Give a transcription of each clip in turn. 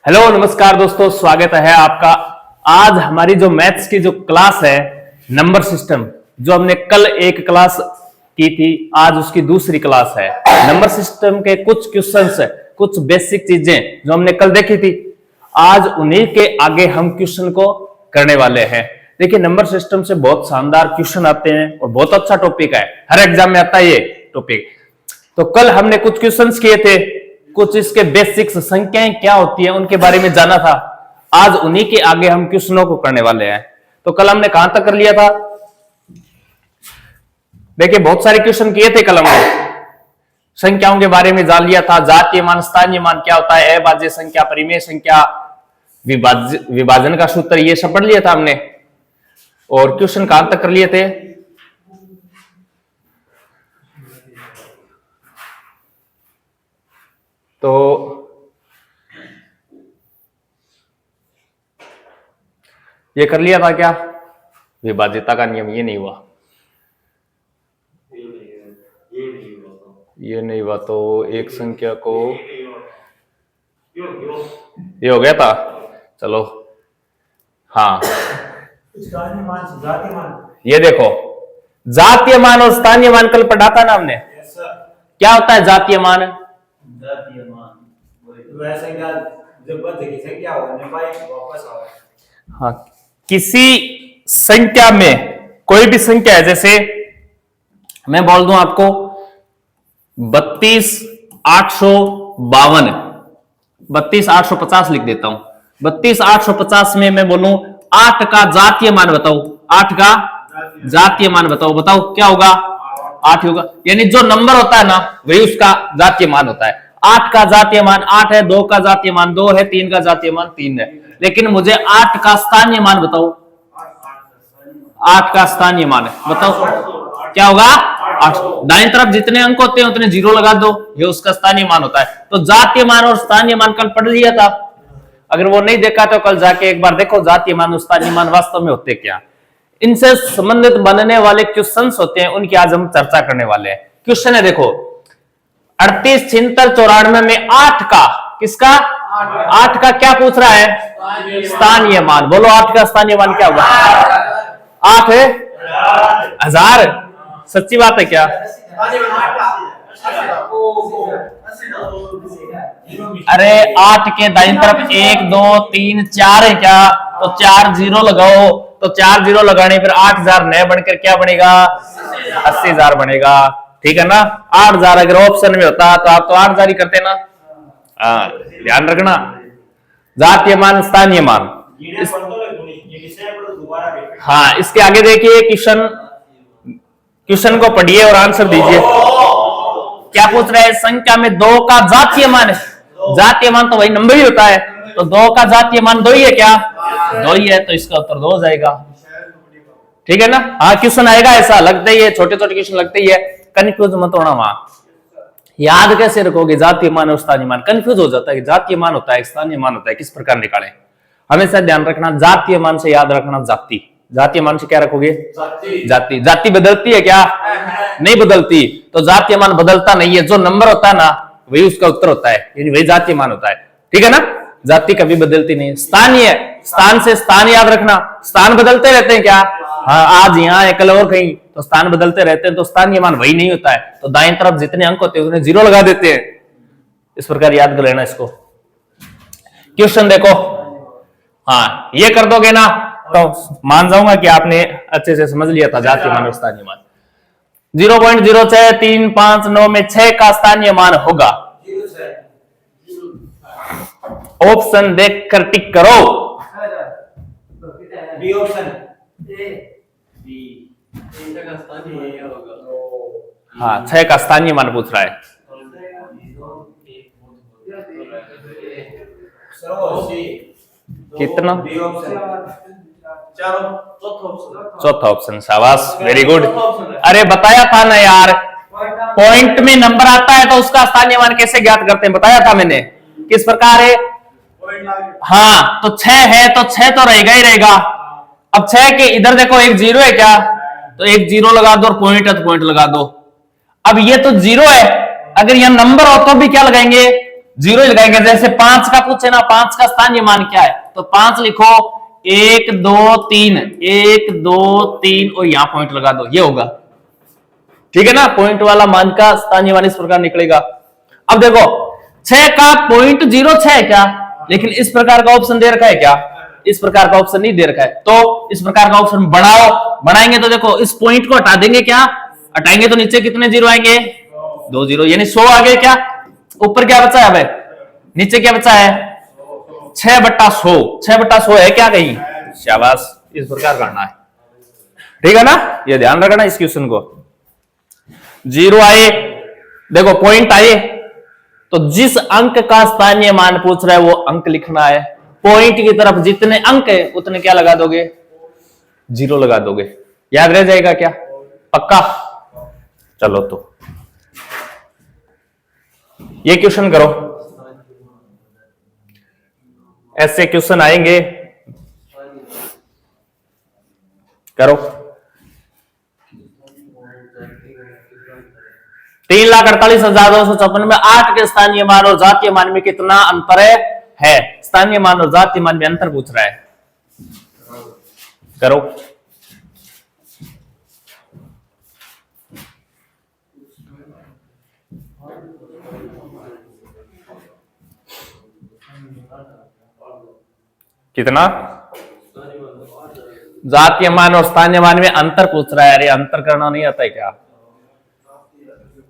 Hello नमस्कार दोस्तों, स्वागत है आपका। आज हमारी जो मैथ्स की जो क्लास है नंबर सिस्टम, जो हमने कल एक क्लास की थी, आज उसकी दूसरी क्लास है। नंबर सिस्टम के कुछ क्वेश्चंस है, कुछ बेसिक चीजें जो हमने कल देखी थी, आज उन्हीं के आगे हम क्वेश्चन को करने वाले हैं। देखिए, नंबर सिस्टम से बहुत शानदार क्वेश्चन आते हैं और बहुत अच्छा टॉपिक है, हर एग्जाम में आता है ये टॉपिक। तो कल हमने कुछ क्वेश्चंस किए थे, कुछ इसके बेसिक्स, संख्याएं क्या होती है उनके बारे में जाना था। आज उन्हीं के आगे हम क्वेश्चनों को करने वाले हैं। तो कल हमने कहां तक कर लिया था? देखिए, बहुत सारे क्वेश्चन किए थे कल हमने, संख्याओं के बारे में जान लिया था। जातीय मान, स्थानीय मान क्या होता है, अभाज्य संख्या, परिमेय संख्या, विभाजन का सूत्र, ये सब पढ़ लिया था हमने। और क्वेश्चन कहां तक कर लिए थे? तो ये कर लिया था क्या? विभाज्यता का नियम, ये नहीं हुआ, ये नहीं हुआ। तो एक संख्या को ये हो गया था। चलो, हाँ, ये देखो, जातीय मान और स्थानीय मान कल पढ़ा था ना हमने। क्या होता है जातीय मान? जातीय मान वैसे क्या जब संख्या वापस आओ। हाँ, किसी संख्या में, कोई भी संख्या है, जैसे मैं बोल दूं आपको 32,852, 32,850 लिख देता हूं। 32,850 में मैं बोलूं 8 का जातीय मान बताओ, 8 का जातीय मान बताओ, बताओ क्या होगा? 8 होगा। यानी जो नंबर होता है ना, वही उसका जातीय मान होता है। 8 का जातीय मान 8 है, 2 का जातीय मान 2 है, 3 का जातीय मान 3 है। लेकिन मुझे 8 का स्थानीय मान बताओ, 8 का स्थानीय मान है, बताओ क्या होगा? 8। दाईं तरफ जितने अंक होते हैं उतने जीरो लगा दो, ये उसका स्थानीय मान होता है। तो जातीय मान और स्थानीय मान कल पढ़ लिया था। अगर वो नहीं देखा तो कल जाके एक बार देखो, जातीय मान और स्थानीय मान वास्तव में होते क्या। इनसे संबंधित बनने वाले क्वेश्चंस होते हैं, उनकी आज हम चर्चा करने वाले हैं। क्वेश्चन है, देखो 38, 76, 94 में 8 का, किसका? 8 का क्या पूछ रहा है? स्थानीय मान। बोलो 8 का स्थानीय मान क्या होगा? 8 है 1000। सच्ची बात है क्या? अरे 8 के दाईं तरफ 1 2 3 4 है क्या? तो 4 जीरो लगाओ, तो 4 जीरो लगाने पर 8,000 नया बनकर क्या बनेगा? 80,000 बनेगा। ठीक है ना? 8,000 अगर ऑप्शन में होता तो आप तो 8,000 ही करते ना। ध्यान रखना, जातीय मान, स्थानीय मान। हाँ, इसके आगे देखिए, क्वेश्चन को पढ़िए और आंसर दीजिए। क्या पूछ रहे हैं? संख्या में 2 का जातीय मान है। जातीय मान तो वही नंबर ही होता है, तो 2 का जातीय मान 2 ही है क्या? 2 ही है, तो इसका उत्तर 2 हो जाएगा। ठीक है ना? हाँ, क्वेश्चन आएगा ऐसा, लगता ही है, छोटे छोटे क्वेश्चन लगते ही है, कंफ्यूज मत होना। वहां याद कैसे रखोगे जातीय मान और स्थानीय मान? कंफ्यूज हो जाता है कि जातीय मान होता है, स्थानीय मान होता है, किस प्रकार निकालें। हमेशा ध्यान रखना, जातीय मान से याद रखना जाति, जातीय मान से क्या रखोगे? जाति। जाति बदलती है क्या? नहीं बदलती। तो जातीय मान बदलता नहीं है, जो नंबर होता है ना वही उसका उत्तर होता है, यानी वही जातीय मान होता है। ठीक है ना? जाति कभी बदलती नहीं। स्थानीय, स्थान से स्थान याद रखना, स्थान बदलते रहते हैं क्या? हाँ, आज यहाँ है, कल और कहीं, तो स्थान बदलते रहते हैं, तो स्थानीय मान वही नहीं होता है। तो दाईं तरफ जितने अंक होते हैं उन्हें जीरो लगा देते हैं। इस प्रकार याद कर लेना इसको। क्वेश्चन देखो, हाँ, ये कर दोगे ना तो मान जाऊंगा कि आपने अच्छे से समझ लिया था जातीय मान और स्थानीय मान। 0.06359 में 6 का स्थानीय मान होगा। ऑप्शन देखकर टिक करो। B option. हाँ, 6 का स्थानीय मान पूछ रहा है। कितना? चौथा ऑप्शन। शाबाश, वेरी गुड। अरे बताया था ना यार, पॉइंट में नंबर आता है तो उसका स्थानीय मान कैसे ज्ञात करते हैं, बताया था मैंने, किस प्रकार है। हाँ, तो 6 है तो 6 तो रहेगा ही रहेगा। अब 6 के इधर देखो एक जीरो है क्या? तो एक जीरो लगा दो, और पॉइंट है तो पॉइंट लगा दो। अब ये तो जीरो है, अगर यहां नंबर हो तो भी क्या लगाएंगे? जीरो ही लगाएंगे। जैसे 5 का पूछे ना, 5 का स्थानीय मान क्या है, तो 5 लिखो, 1 2 3, 1 2 3 और यहां पॉइंट लगा दो, ये होगा। ठीक है ना, पॉइंट वाला मान का स्थानीय मान इस प्रकार निकलेगा। अब देखो 6 का पॉइंट 06 है क्या, लेकिन इस प्रकार का ऑप्शन दे रखा है क्या, इस प्रकार का ऑप्शन नहीं दे रखा है, तो इस प्रकार का ऑप्शन बढ़ाओ। बढ़ाएंगे तो देखो इस पॉइंट को हटा देंगे, क्या हटाएंगे तो नीचे कितने जीरो आएंगे, 2 जीरो, यानी 100 आ गए। क्या ऊपर क्या बचा है, अब नीचे क्या बचा है, 6/100, 6/100 है क्या कहीं, शाबाश, इस प्रकार करना है। ठीक है ना, ये ध्यान रखना इस क्वेश्चन को। जीरो आए, देखो पॉइंट आए, तो जिस अंक का स्थानीय मान पूछ रहा है वो अंक लिखना है। पॉइंट की तरफ जितने अंक है उतने क्या लगा दोगे, जीरो लगा दोगे। याद रह जाएगा क्या, पक्का। चलो तो ये क्वेश्चन करो, ऐसे क्वेश्चन आएंगे, करो। 3,48,254 में 8 के स्थानीय मान और जातीय मान में कितना अंतर है। स्थानीय मान और जातीय मान में अंतर पूछ रहा है, करो। कितना, जातीय मान और स्थानीय मान में अंतर पूछ रहा है। अरे अंतर करना नहीं आता है क्या,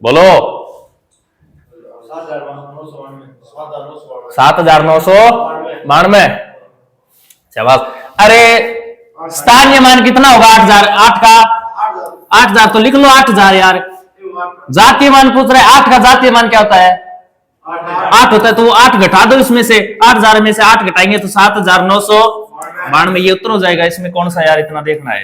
बोलो। 7,992। शाबाश। अरे स्थानीय मान कितना होगा, 8,000, 8 का 8,000 तो लिख लो 8,000 यार। जातीय मान पूछ रहा है, 8 का जातीय मान क्या होता है, 8 होता है, तो वो 8 घटा दो इसमें से, 8,000 में से 8 घटाएंगे तो 7,992, ये उत्तर हो जाएगा। इसमें कौन सा यार इतना देखना है,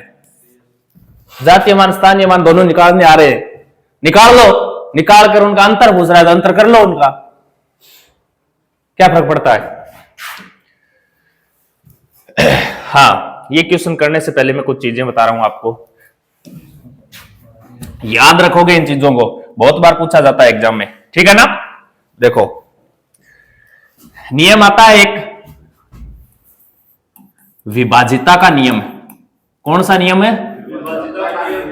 जातीय मान स्थानीय मान दोनों निकालने आ रहे हैं, निकाल लो। निकाल कर उनका अंतर पूछ रहा है तो अंतर कर लो उनका, क्या फर्क पड़ता है। हाँ, ये क्वेश्चन करने से पहले मैं कुछ चीजें बता रहा हूं आपको, याद रखोगे इन चीजों को, बहुत बार पूछा जाता है एग्जाम में। ठीक है ना, देखो नियम आता है एक, विभाजिता का नियम। कौन सा नियम है,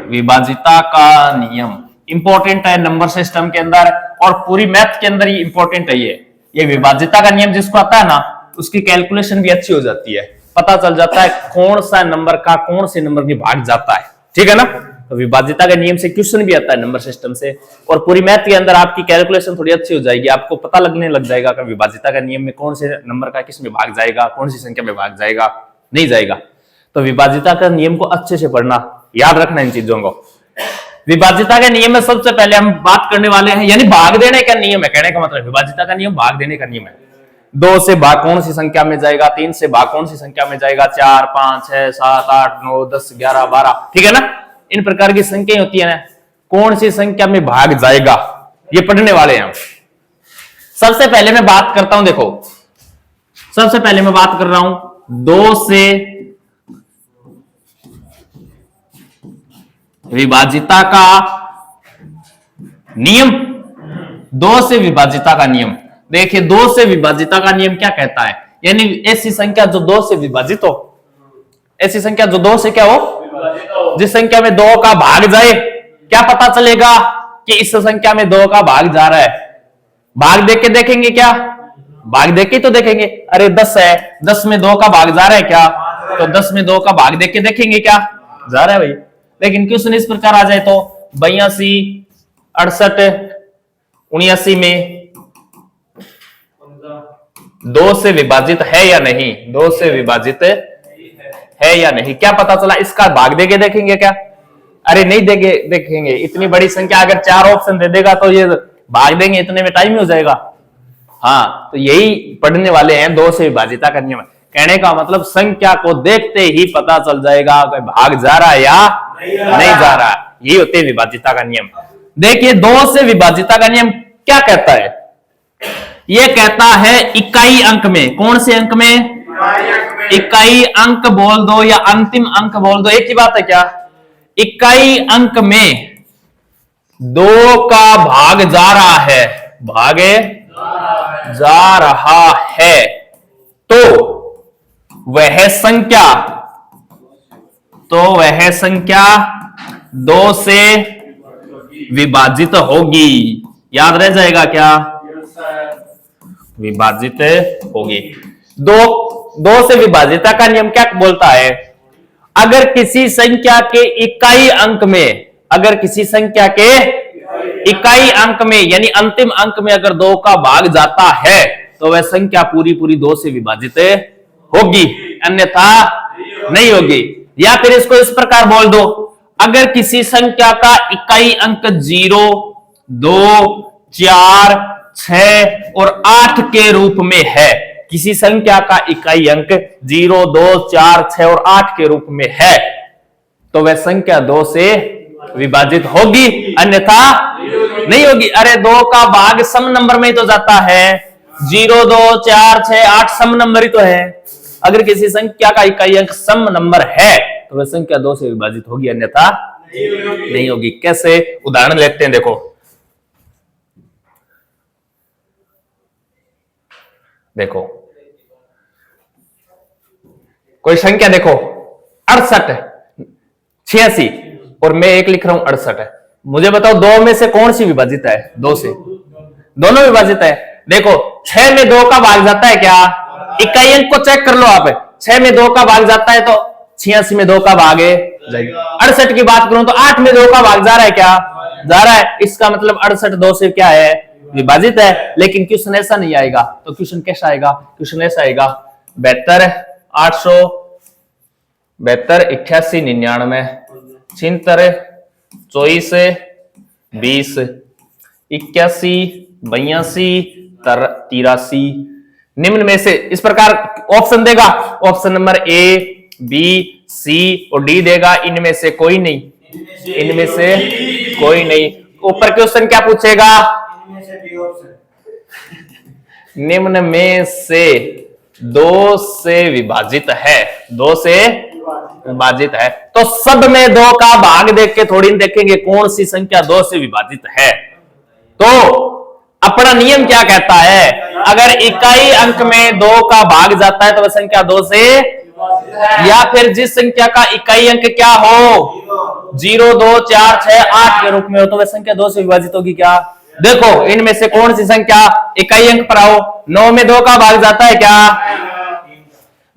विभाजिता का नियम। इंपॉर्टेंट है नंबर सिस्टम के अंदर और पूरी मैथ के अंदर ये इंपॉर्टेंट है। ये विभाजिता का नियम जिसको आता है ना, उसकी कैलकुलेशन भी अच्छी हो जाती है, पता चल जाता है कौन सा नंबर का कौन से नंबर में भाग जाता है। ठीक है ना, तो विभाजिता के नियम से क्वेश्चन भी आता है नंबर सिस्टम से, और पूरी मैथ के अंदर आपकी कैलकुलेशन थोड़ी अच्छी हो जाएगी, आपको पता लगने लग जाएगा कि विभाजिता का नियम में कौन से नंबर का किस में भाग जाएगा, कौन सी संख्या में भाग जाएगा, नहीं जाएगा। तो विभाजिता का नियम को अच्छे से पढ़ना, याद रखना इन चीजों को। विभाजिता के नियम में सबसे पहले हम बात करने वाले हैं, यानी भाग देने का नियम है। कहने का मतलब विभाजिता का नियम भाग देने का नियम है। 2 से भाग कौन सी संख्या में जाएगा, 3 से भाग कौन सी संख्या में जाएगा, 4 5 6 7 8 9 10 11 12, ठीक है ना, इन प्रकार की संख्याएं होती है ना, कौन सी संख्या में भाग जाएगा, ये पढ़ने वाले हैं। सबसे पहले मैं बात करता हूं, देखो सबसे पहले मैं बात कर रहा हूं 2 से विभाजिता का नियम। 2 से विभाजिता का नियम, देखिए 2 से विभाजिता का नियम क्या कहता है, यानी ऐसी संख्या जो 2 से विभाजित हो, ऐसी संख्या जो 2 से क्या हो, जिस संख्या में 2 का भाग जाए, क्या पता चलेगा कि इस संख्या में 2 का भाग जा रहा है। भाग देख के देखेंगे, क्या भाग देख के तो देखेंगे, अरे 10 है, 10 में 2 का भाग जा रहा है क्या, तो 10 में 2 का भाग देख के देखेंगे क्या जा रहा है भाई। लेकिन क्वेश्चन इस प्रकार आ जाए तो 82 68 79 में 2 से विभाजित है या नहीं, 2 से विभाजित है या नहीं, क्या पता चला, इसका भाग देके देखेंगे क्या, अरे नहीं देंगे, देखेंगे इतनी बड़ी संख्या अगर 4 ऑप्शन दे देगा तो ये भाग देंगे, इतने में टाइम ही हो जाएगा। हाँ, तो यही पढ़ने वाले हैं 2 से विभाजिता का नियम। कहने का मतलब संख्या को देखते ही पता चल जाएगा कि भाग जा रहा है या नहीं जा रहा है, ये होते हैं विभाजिता का नियम। देखिए 2 से विभाजिता का नियम क्या कहता है, ये कहता है इकाई अंक में, कौन से अंक में, इकाई अंक बोल दो या अंतिम अंक बोल दो, एक ही बात है क्या, इकाई अंक में 2 का भाग जा रहा है, भाग जा रहा है तो वह संख्या 2 से विभाजित होगी। याद रह जाएगा क्या? विभाजित होगी। दो से विभाजिता का नियम क्या बोलता है? अगर किसी संख्या के इकाई अंक में यानी अंतिम अंक में अगर 2 का भाग जाता है तो वह संख्या पूरी 2 से विभाजित होगी, अन्यथा नहीं होगी। या फिर इसको इस प्रकार बोल दो, अगर किसी संख्या का इकाई अंक 0, 2, 4, 6 और 8 के रूप में है, किसी संख्या का इकाई अंक 0, 2, 4, 6 और 8 के रूप में है तो वह संख्या 2 से विभाजित होगी, अन्यथा नहीं होगी। अरे 2 का भाग सम नंबर में ही तो जाता है, 0, 2, 4, 6, 8 सम नंबर ही तो है। अगर किसी संख्या का इकाई अंक सम नंबर है तो वह संख्या 2 से विभाजित होगी, अन्यथा नहीं होगी। कैसे? उदाहरण लेते हैं, देखो कोई संख्या देखो 68, 86 और मैं 1 लिख रहा हूं 68 है। मुझे बताओ 2 में से कौन सी विभाजित है? 2 से दोनों विभाजित है। देखो 6 में 2 का भाग जाता है क्या? इकाई अंक को चेक कर लो आप। 6 में 2 का भाग जाता है तो 86 में 2 का भाग है जाएगा। 68 की बात करूं तो 8 में 2 का भाग जा रहा है क्या? जा रहा है। इसका मतलब 68 2 से क्या है? विभाजित है। लेकिन क्वेश्चन ऐसा नहीं आएगा, तो क्वेश्चन कैसा आएगा? क्वेश्चन ऐसा आएगा 72, 872, 88, 99, 76, 24, 20, 81, 82, 83। निम्न में से इस प्रकार ऑप्शन देगा, ऑप्शन नंबर ए, बी, सी और डी देगा। इनमें से कोई नहीं, इनमें से कोई नहीं। ऊपर क्वेश्चन क्या पूछेगा? निम्न में से 2 से विभाजित है, 2 से विभाजित है। तो सब में 2 का भाग देख के थोड़ी देखेंगे कौन सी संख्या 2 से विभाजित है। तो अपना नियम क्या कहता है? अगर इकाई अंक में 2 का भाग जाता है तो वह संख्या 2 से, या फिर जिस संख्या का इकाई अंक क्या हो 0, 2, 4, 6, 8 के रूप में हो तो वह संख्या 2 से विभाजित होगी क्या? देखो इनमें से कौन सी संख्या इकाई अंक पर आओ। 9 में 2 का भाग जाता है क्या?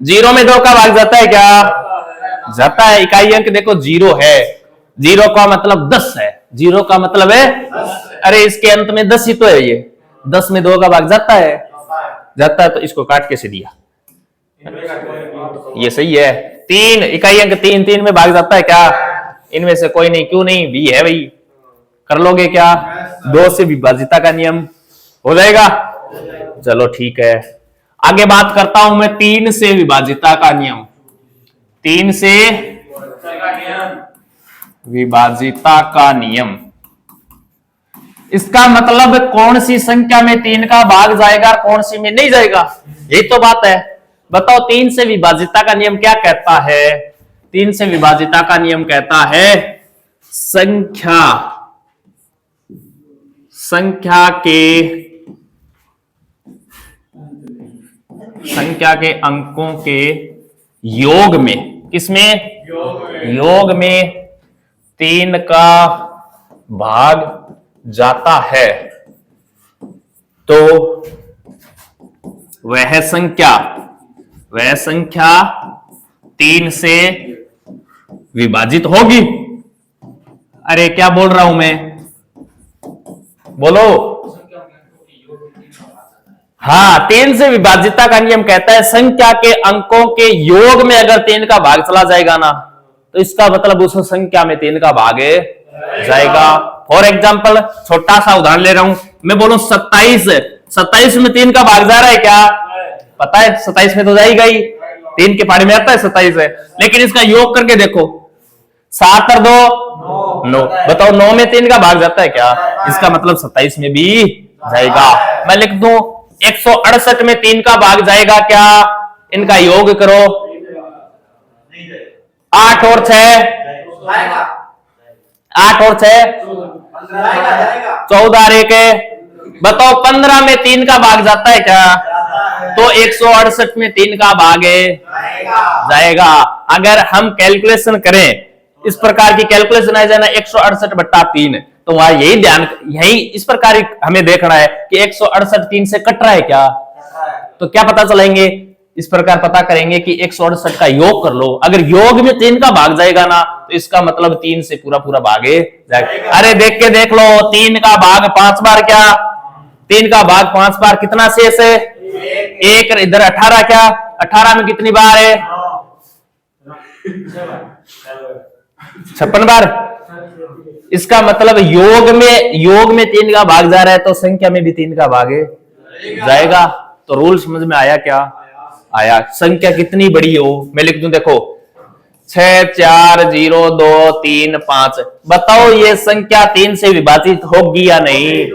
0 में 2 का भाग जाता है क्या? जाता है। इकाई अंक देखो 0 है, 0 का मतलब 10 है, 0 का मतलब है 10। अरे इसके अंत में 10 ही तो है, ये 10 में 2 का भाग जाता है, जाता है। तो इसको काट कैसे दिया? ये सही है। 3 इकाई अंक 3 में भाग जाता है क्या? इनमें से कोई नहीं। क्यों नहीं? बी है भाई। कर लोगे क्या? 2 से विभाजिता का नियम हो जाएगा। चलो ठीक है, आगे बात करता हूं मैं 3 से विभाजिता का नियम। 3 से विभाजिता का नियम, इसका मतलब कौन सी संख्या में 3 का भाग जाएगा, कौन सी में नहीं जाएगा, यही तो बात है। बताओ 3 से विभाजिता का नियम क्या कहता है? 3 से विभाजिता का नियम कहता है संख्या के अंकों के योग में, किसमें? योग में 3 का भाग जाता है तो वह संख्या 3 से विभाजित होगी। अरे क्या बोल रहा हूं मैं? बोलो। हाँ, 3 से विभाजिता का नियम कहता है संख्या के अंकों के योग में अगर 3 का भाग चला जाएगा ना तो इसका मतलब उस संख्या में 3 का भाग जाएगा। फॉर एग्जाम्पल छोटा सा उदाहरण ले रहा हूं, मैं बोलूं 27 में 3 का भाग जा रहा है क्या? पता है 27 में तो जाएगा ही, 3 के पारे में आता है 27 है। लेकिन इसका योग करके देखो, 7 और 2 9। बताओ 9 में 3 का भाग जाता है क्या? इसका मतलब 27 में भी जाएगा। मैं लिख दूं 168 में 3 का भाग जाएगा क्या? इनका योग करो, 8 और 6 14 और 1 बताओ 15 में 3 का भाग जाता है क्या? तो 168 में 3 का भाग जाएगा। अगर हम कैलकुलेशन करें, इस प्रकार की कैलकुलेशन आ जाए ना 168/3, तो वहां यही इस प्रकार हमें देखना है कि 168 3 से कट रहा है क्या? तो क्या पता चलेंगे, इस प्रकार पता करेंगे कि 168 का योग कर लो। अगर योग में 3 का भाग जाएगा ना, तो इसका मतलब 3 से पूरा पूरा भागे जाएगा। अरे देख के देख लो, 3 का भाग 5 बार क्या? 3 का भाग 5 बार कितना शेष है? एक। इधर 18 क्या? 18 में कितनी बार है? 56 बार। इसका मतलब योग में 3 का भाग जा रहा है, तो संख्या में भी 3 का भाग जाएगा। तो रूल समझ में आया क्या? आया। संख्या कितनी बड़ी हो, मैं लिख दूं, देखो 6 4 0 2 3 5। बताओ ये संख्या 3 से विभाजित होगी या नहीं?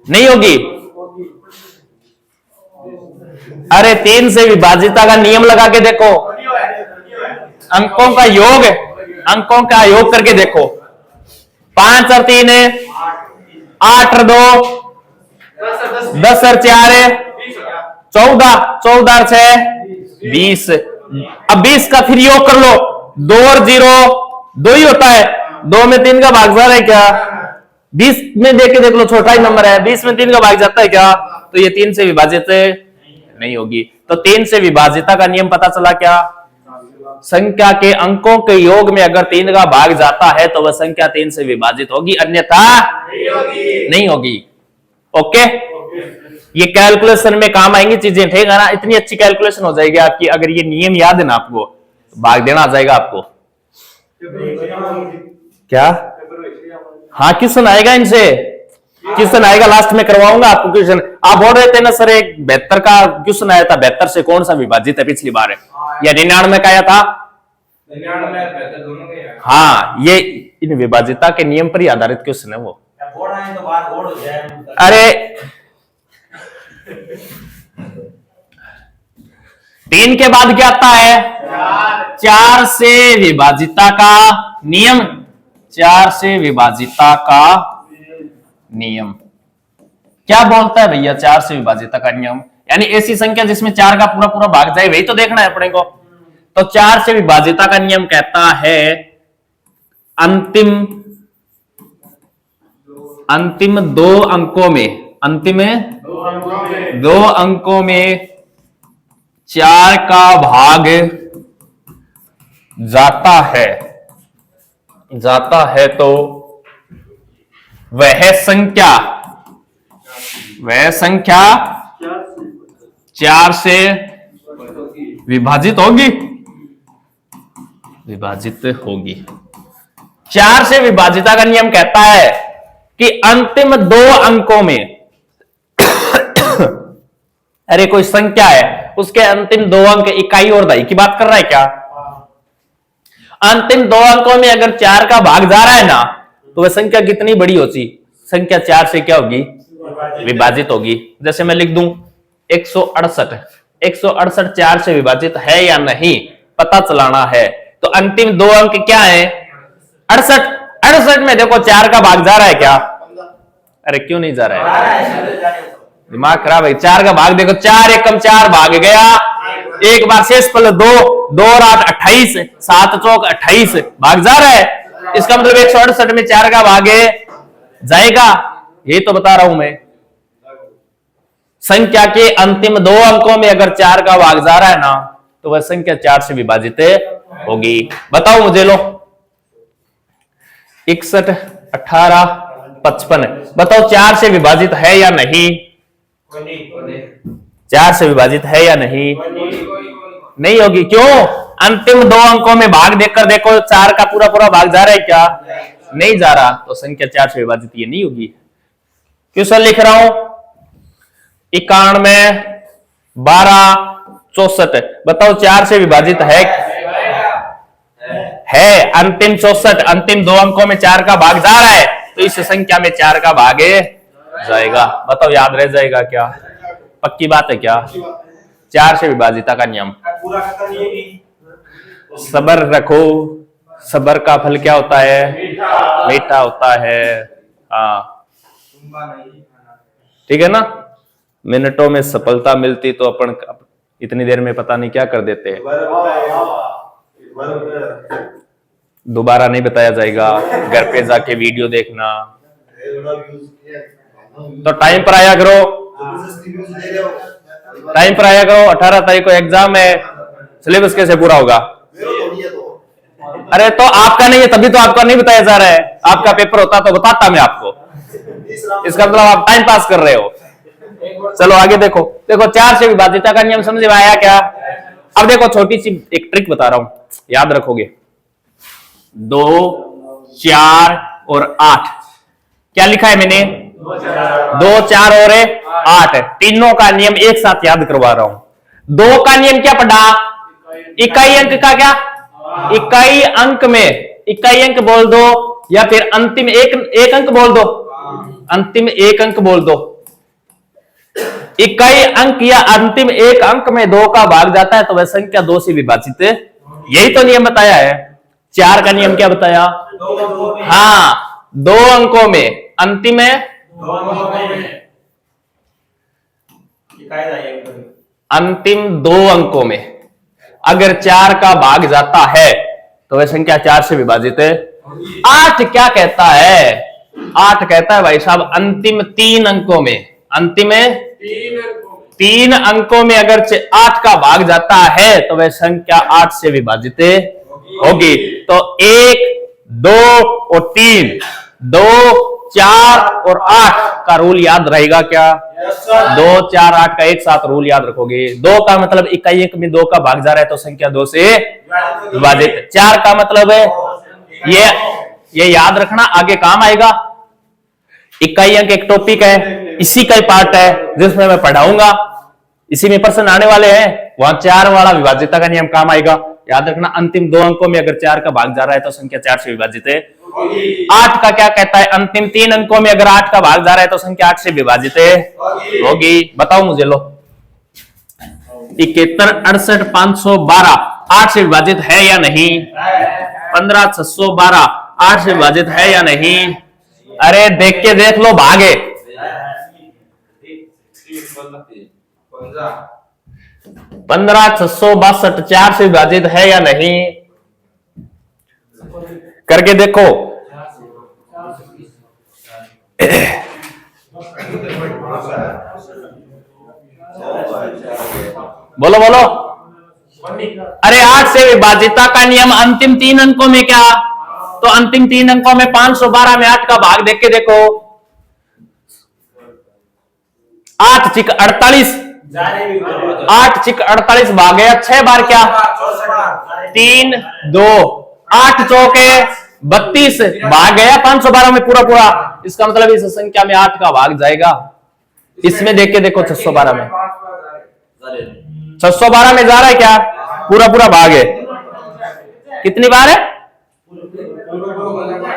नहीं होगी। अरे 3 से विभाजिता का नियम लगा के देखो, अंकों का योग करके देखो। 5 और 3 है 8 और 2 10 और 4 है 14, 14 और 6 20। अब 20 का फिर योग कर लो, 2 और 0 2 ही होता है, 2 में 3 का भाग जा रहा है क्या? 20 में देख के देख लो, छोटा ही नंबर है, 20 में 3 का भाग जाता है क्या? तो ये 3 से विभाजित नहीं होगी। तो 3 से विभाजिता का नियम पता चला क्या? संख्या के अंकों के योग में अगर 3 का भाग जाता है तो वह संख्या 3 से विभाजित होगी, अन्यथा नहीं होगी। ओके, ये कैलकुलेशन में काम आएंगी चीजें, ठीक है ना? इतनी अच्छी कैलकुलेशन हो जाएगी आपकी, अगर ये नियम याद है ना आपको, भाग देना आ जाएगा आपको। क्या? हाँ, क्वेश्चन आएगा इनसे, क्वेश्चन आएगा, लास्ट में करवाऊंगा आपको क्वेश्चन। आप बोल रहे थे ना सर एक 72 का क्वेश्चन आया था, 72 से कौन सा विभाजित है पिछली बार, या 99 का आया था? 99 दोनों के। हाँ, ये इन विभाजिता के नियम पर ही आधारित क्वेश्चन है वो। तो बात बोर्ड हो जाए। अरे 3 के बाद क्या आता है? 4 से विभाजिता का नियम। 4 से विभाजिता का नियम क्या बोलता है भैया? 4 से विभाजिता का नियम यानी ऐसी संख्या जिसमें 4 का पूरा पूरा भाग जाए, वही तो देखना है अपने को। तो 4 से विभाजिता का नियम कहता है अंतिम 2 अंकों में 4 का भाग जाता है तो वह संख्या 4 से विभाजित होगी। 4 से विभाजिता का नियम कहता है कि अंतिम 2 अंकों में अरे कोई संख्या है, उसके अंतिम 2 अंक इकाई और दहाई की बात कर रहा है क्या? अंतिम 2 अंकों में अगर 4 का भाग जा रहा है ना, तो वह संख्या कितनी बड़ी होती? संख्या 4 से क्या होगी? विभाजित होगी। जैसे मैं लिख दूं 168 4 से विभाजित है या नहीं पता चलाना है। तो अंतिम 2 अंक क्या है? 68 में देखो 4 का भाग जा रहा है क्या? अरे क्यों नहीं जा रहा है? दिमाग खराब है। 4 का भाग देखो, 4 एकम 4 भाग गया, एक बार शेष पल 2 और 8 28, 7 चौक 28 भाग जा रहा है। इसका मतलब 168 में 4 का भाग जाएगा, ये तो बता रहा हूं मैं। संख्या के अंतिम 2 अंकों में अगर 4 का भाग जा रहा है ना, तो वह संख्या 4 से विभाजित होगी। बताओ मुझे, लो 61 18 55, बताओ 4 से विभाजित है या नहीं? 4 से विभाजित है या नहीं? नहीं होगी। क्यों? अंतिम 2 अंकों में भाग देखकर देखो, 4 का पूरा पूरा भाग जा रहा है क्या? नहीं जा रहा, तो संख्या 4 से विभाजित ये नहीं होगी। क्वेश्चन लिख रहा हूं 91 12 64, बताओ 4 से विभाजित है? अंतिम 64, अंतिम 2 अंकों में 4 का भाग जा रहा है, तो इस संख्या में 4 का भाग जाएगा। बताओ याद रह जाएगा क्या? पक्की बात है क्या? 4 से विभाजिता का नियम। सब्र रखो, सब्र का फल क्या होता है? मीठा होता है। हाँ, ठीक है ना। मिनटों में सफलता मिलती तो अपन इतनी देर में पता नहीं क्या कर देते हैं। दोबारा नहीं बताया जाएगा, घर पे जाके वीडियो देखना। तो टाइम पर आया करो, टाइम पर आया करो। 18 तारीख को एग्जाम है, सिलेबस कैसे पूरा होगा? अरे तो आपका नहीं है तभी तो आपका नहीं बताया जा रहा है। आपका पेपर होता तो बताता मैं आपको। इसका मतलब आप टाइम पास कर रहे हो। चलो आगे देखो। देखो 4 से विभाजिता का नियम समझ में आया क्या? अब देखो छोटी सी एक ट्रिक बता रहा हूं, याद रखोगे। 2, 4 और 8 क्या लिखा है मैंने? 2, 4 और 8 तीनों का नियम एक साथ याद करवा रहा हूं। 2 का नियम क्या पढ़ा? इकाई अंक का क्या? इकाई अंक में इकाई अंक बोल दो या फिर अंतिम एक अंक बोल दो। अंतिम एक अंक बोल दो। इकाई अंक या अंतिम एक अंक में 2 का भाग जाता है तो वह संख्या 2 से विभाजित, यही तो नियम बताया है। 4 का नियम क्या बताया? हाँ, 2 अंकों में अंतिम है, अंतिम 2 अंकों में अगर 4 का भाग जाता है तो वह संख्या 4 से विभाजित है। 8 क्या कहता है? 8 कहता है भाई साहब अंतिम 3 अंकों में, अंतिम 3 अंकों में अगर 8 का भाग जाता है तो वह संख्या 8 से विभाजित होगी। तो 1, 2 और 3, 2, 4 और 8 का रूल याद रहेगा क्या? 2, 4, 8 का एक साथ रूल याद रखोगे। 2 का मतलब इकाई अंक में 2 का भाग जा रहा है तो संख्या 2 से विभाजित। 4 का मतलब है ये याद रखना, आगे काम आएगा। इकाई अंक एक टॉपिक है, इसी का ही पार्ट है जिसमें मैं पढ़ाऊंगा, इसी में प्रश्न आने वाले हैं। वहां 4 वाला विभाजिता का नियम काम आएगा। याद रखना अंतिम 2 अंकों में अगर 4 का भाग जा रहा है तो संख्या 4 से विभाजित है। 8 का क्या कहता है? अंतिम 3 अंकों में अगर 8 का भाग जा रहा है तो संख्या 8 से विभाजित होगी। बताओ मुझे, लो 71, 68, 512 8 से विभाजित है या नहीं? 15, 612 8 से विभाजित है या नहीं? अरे देख के देख लो, भागे। 15, 662 4 से विभाजित है या नहीं? करके देखो। बोलो बोलो। अरे 8 से विभाजिता का नियम अंतिम 3 अंकों में क्या? तो अंतिम 3 अंकों में 512 में 8 का भाग देख के देखो। 8 चिक 48, 8 चिक 48 भाग गया 6 बार क्या? 3, 2, 8 चौके 32 भाग गया 512 में पूरा पूरा। इसका मतलब इस संख्या में 8 का भाग जाएगा। इसमें देख के देखो 612 में, 612 में जा रहा है क्या? पूरा पूरा भाग है। कितनी बार है?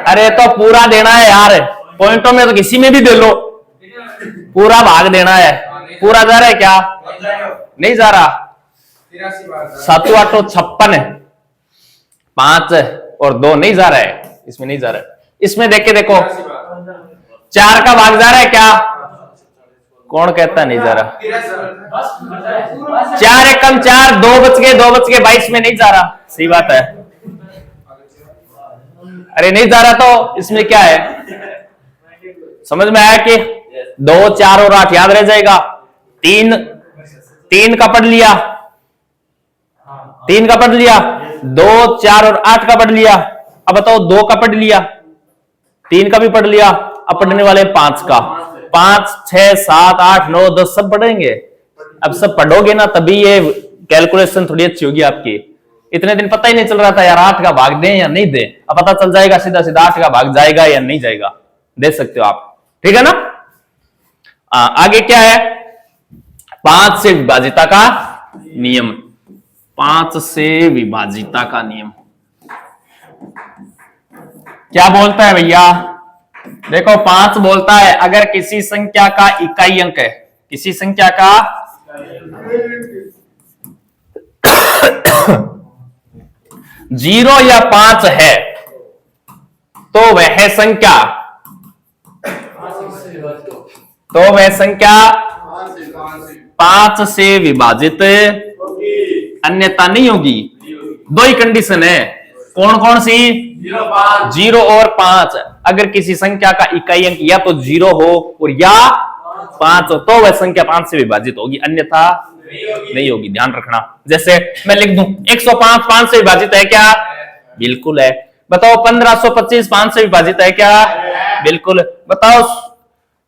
अरे तो पूरा देना है यार, पॉइंटों में तो किसी में भी दे लो, पूरा भाग देना है। पूरा जा रहा है क्या? नहीं जा रहा। 7 8 56 5 और 2 नहीं जा रहा है, इसमें नहीं जा रहा है। इसमें देख के देखो 4 का भाग जा रहा है क्या? कौन कहता नहीं जा रहा? 4 एकम 4, 2 बच गए 2 बच गए 22 में नहीं जा रहा। सही बात है। अरे नहीं जा रहा तो इसमें क्या है? समझ में आया कि 2, 4 और 8 याद रह जाएगा। 3 का पढ़ लिया, 3 का पढ़ लिया, 2, 4 और 8 का पढ़ लिया। अब बताओ 2 का पढ़ लिया, 3 का भी पढ़ लिया, अब पढ़ने वाले 5 का। 5, 6, 7, 8, 9, 10 सब पढ़ेंगे। अब सब पढ़ोगे ना तभी ये कैलकुलेशन थोड़ी अच्छी होगी आपकी। इतने दिन पता ही नहीं चल रहा था यार 8 का भाग दें या नहीं दें, अब पता चल जाएगा सीधा सीधा 8 का भाग जाएगा या नहीं जाएगा। दे सकते हो आप, ठीक है ना। आगे क्या है? 5 से विभाजिता का नियम। 5 से विभाजिता का नियम क्या बोलता है भैया? देखो 5 बोलता है अगर किसी संख्या का इकाई अंक है, किसी संख्या का 0 या 5 है तो वह संख्या तो वह संख्या 5 से विभाजित अन्यथा नहीं होगी। दो ही कंडीशन है, कौन कौन सी? 0 और 5। अगर किसी संख्या का इकाई अंक या तो 0 हो और या 5 हो तो वह संख्या 5 से विभाजित होगी, अन्यथा नहीं होगी। ध्यान रखना। जैसे मैं लिख दूं 105 5 से विभाजित है क्या? बिल्कुल है। बताओ 1525 5 से विभाजित है क्या? बिल्कुल। बताओ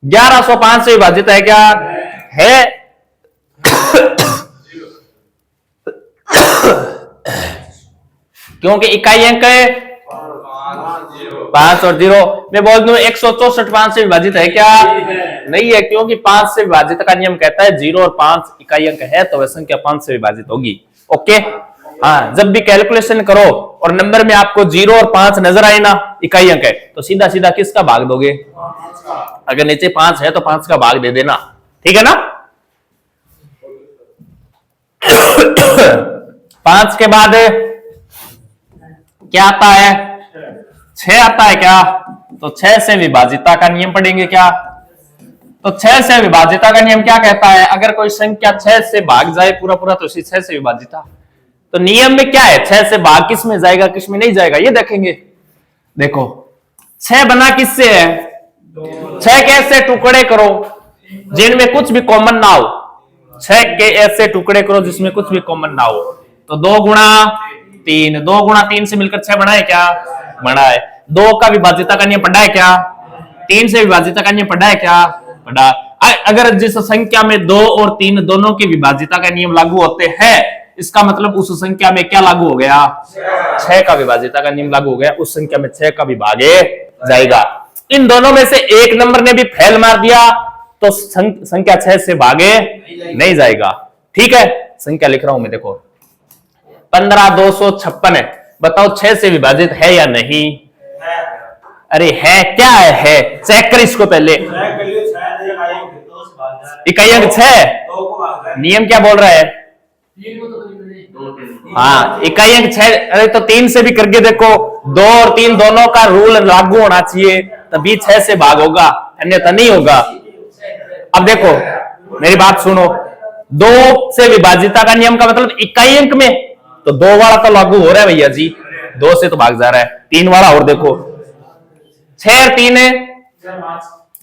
1105 से विभाजित है क्या? है। क्योंकि इकाई अंक है 5 और 0। मैं बोल दूं 164 5 से विभाजित है क्या? नहीं है, क्योंकि 5 से विभाजित का नियम कहता है 0 और 5 इकाई अंक है तो वह संख्या 5 से विभाजित होगी। ओके। हाँ, जब भी कैलकुलेशन करो और नंबर में आपको 0 और 5 नजर आए ना, इकाई अंक है, तो सीधा सीधा किसका भाग दोगे? अगर नीचे 5 है तो 5 का भाग दे देना, ठीक है ना। 5 के बाद क्या आता है? 6 आता है क्या? तो 6 से विभाजिता का नियम पढ़ेंगे क्या? तो 6 से विभाजिता का नियम क्या कहता है? अगर कोई संख्या 6 से भाग जाए पूरा पूरा तो उसी 6 से विभाजिता। तो नियम में क्या है? 6 से भाग किस में जाएगा किस में नहीं जाएगा, ये देखेंगे। देखो 6 बना किससे है? 6 के ऐसे टुकड़े करो जिनमें कुछ भी कॉमन ना हो। 6 के ऐसे टुकड़े करो जिसमें कुछ भी कॉमन ना हो। तो 2 गुणा 3, 2 गुणा 3 से मिलकर 6 बना है क्या? बना है। 2 का विभाजिता का नियम पढ़ा है क्या? 3 से विभाजिता का नियम पढ़ा है क्या? पढ़ा। अगर जिस संख्या में 2 और 3 दोनों के विभाजिता का नियम लागू होते हैं, इसका मतलब उस संख्या में क्या लागू हो गया? 6 का विभाजिता का नियम लागू हो गया, उस संख्या में 6 का भी भागे जाएगा। इन दोनों में से एक नंबर ने भी फेल मार दिया तो संख्या 6 से भागे नहीं जाएगा। ठीक है, संख्या लिख रहा हूं मैं, देखो 15256 है। बताओ 6 से विभाजित है या नहीं? अरे है, क्या है? चेक कर इसको पहले। इकाई अंक 6, नियम क्या बोल रहा है? हाँ, इकाई अंक 6। अरे तो 3 से भी करके देखो, 2 और 3 दोनों का रूल लागू होना चाहिए तभी 6 से भाग होगा, अन्यथा नहीं होगा। अब देखो मेरी बात सुनो, 2 से विभाजिता का नियम का मतलब इकाई अंक में तो 2 वाला तो लागू हो रहा है भैया जी, 2 से तो भाग जा रहा है। 3 वाला और देखो, 6 और 3 है,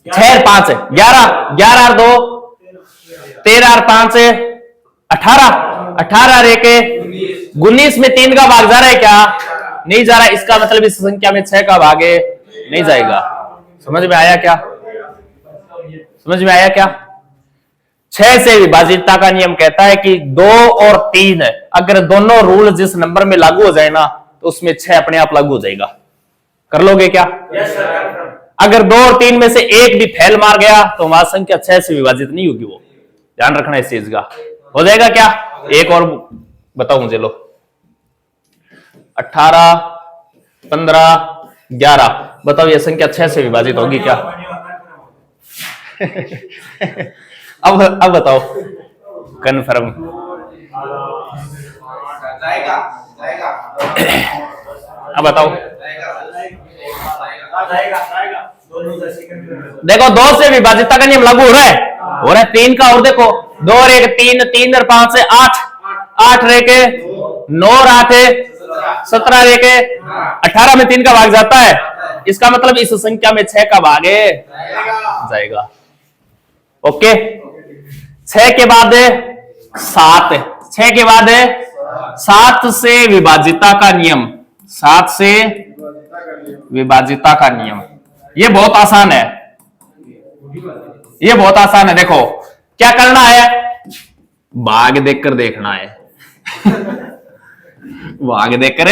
6 और 5 है 11, 11 और 2 13 और 5 है 18, 18 और 1 है 19 में 3 का भाग जा रहा है क्या? नहीं जा रहा है। इसका मतलब इस संख्या में 6 का भाग नहीं जाएगा। समझ में आया क्या? समझ में आया क्या? 6 से विभाजितता का नियम कहता है कि 2 और 3 अगर दोनों रूल जिस नंबर में लागू हो जाए ना तो उसमें 6 अपने आप लागू हो जाएगा। कर लोगे क्या? अगर 2 और 3 में से एक भी फेल मार गया तो वहां संख्या 6 से विभाजित नहीं होगी। वो ध्यान रखना इस चीज का। हो जाएगा क्या? एक और बताओ मुझे, लो 18 15 11, बताओ ये संख्या 6 से विभाजित होगी क्या? अब बताओ कन्फर्म। अब बताओ, देखो 2 से विभाजितता का नियम लागू हो रहा है, 3 का। और देखो 2 और 1 3, 3 और 5 से 8, 8 और 1 9 और 8 17 और 1 18 में 3 का भाग जाता है। इसका मतलब इस संख्या में 6 का भाग जाएगा। ओके। 6 के बाद 7, 6 के बाद 7 से विभाजितता का नियम, 7 से विभाजितता का नियम। ये बहुत आसान है, ये बहुत आसान है। देखो क्या करना है, भाग देखकर देखना है। भाग देखकर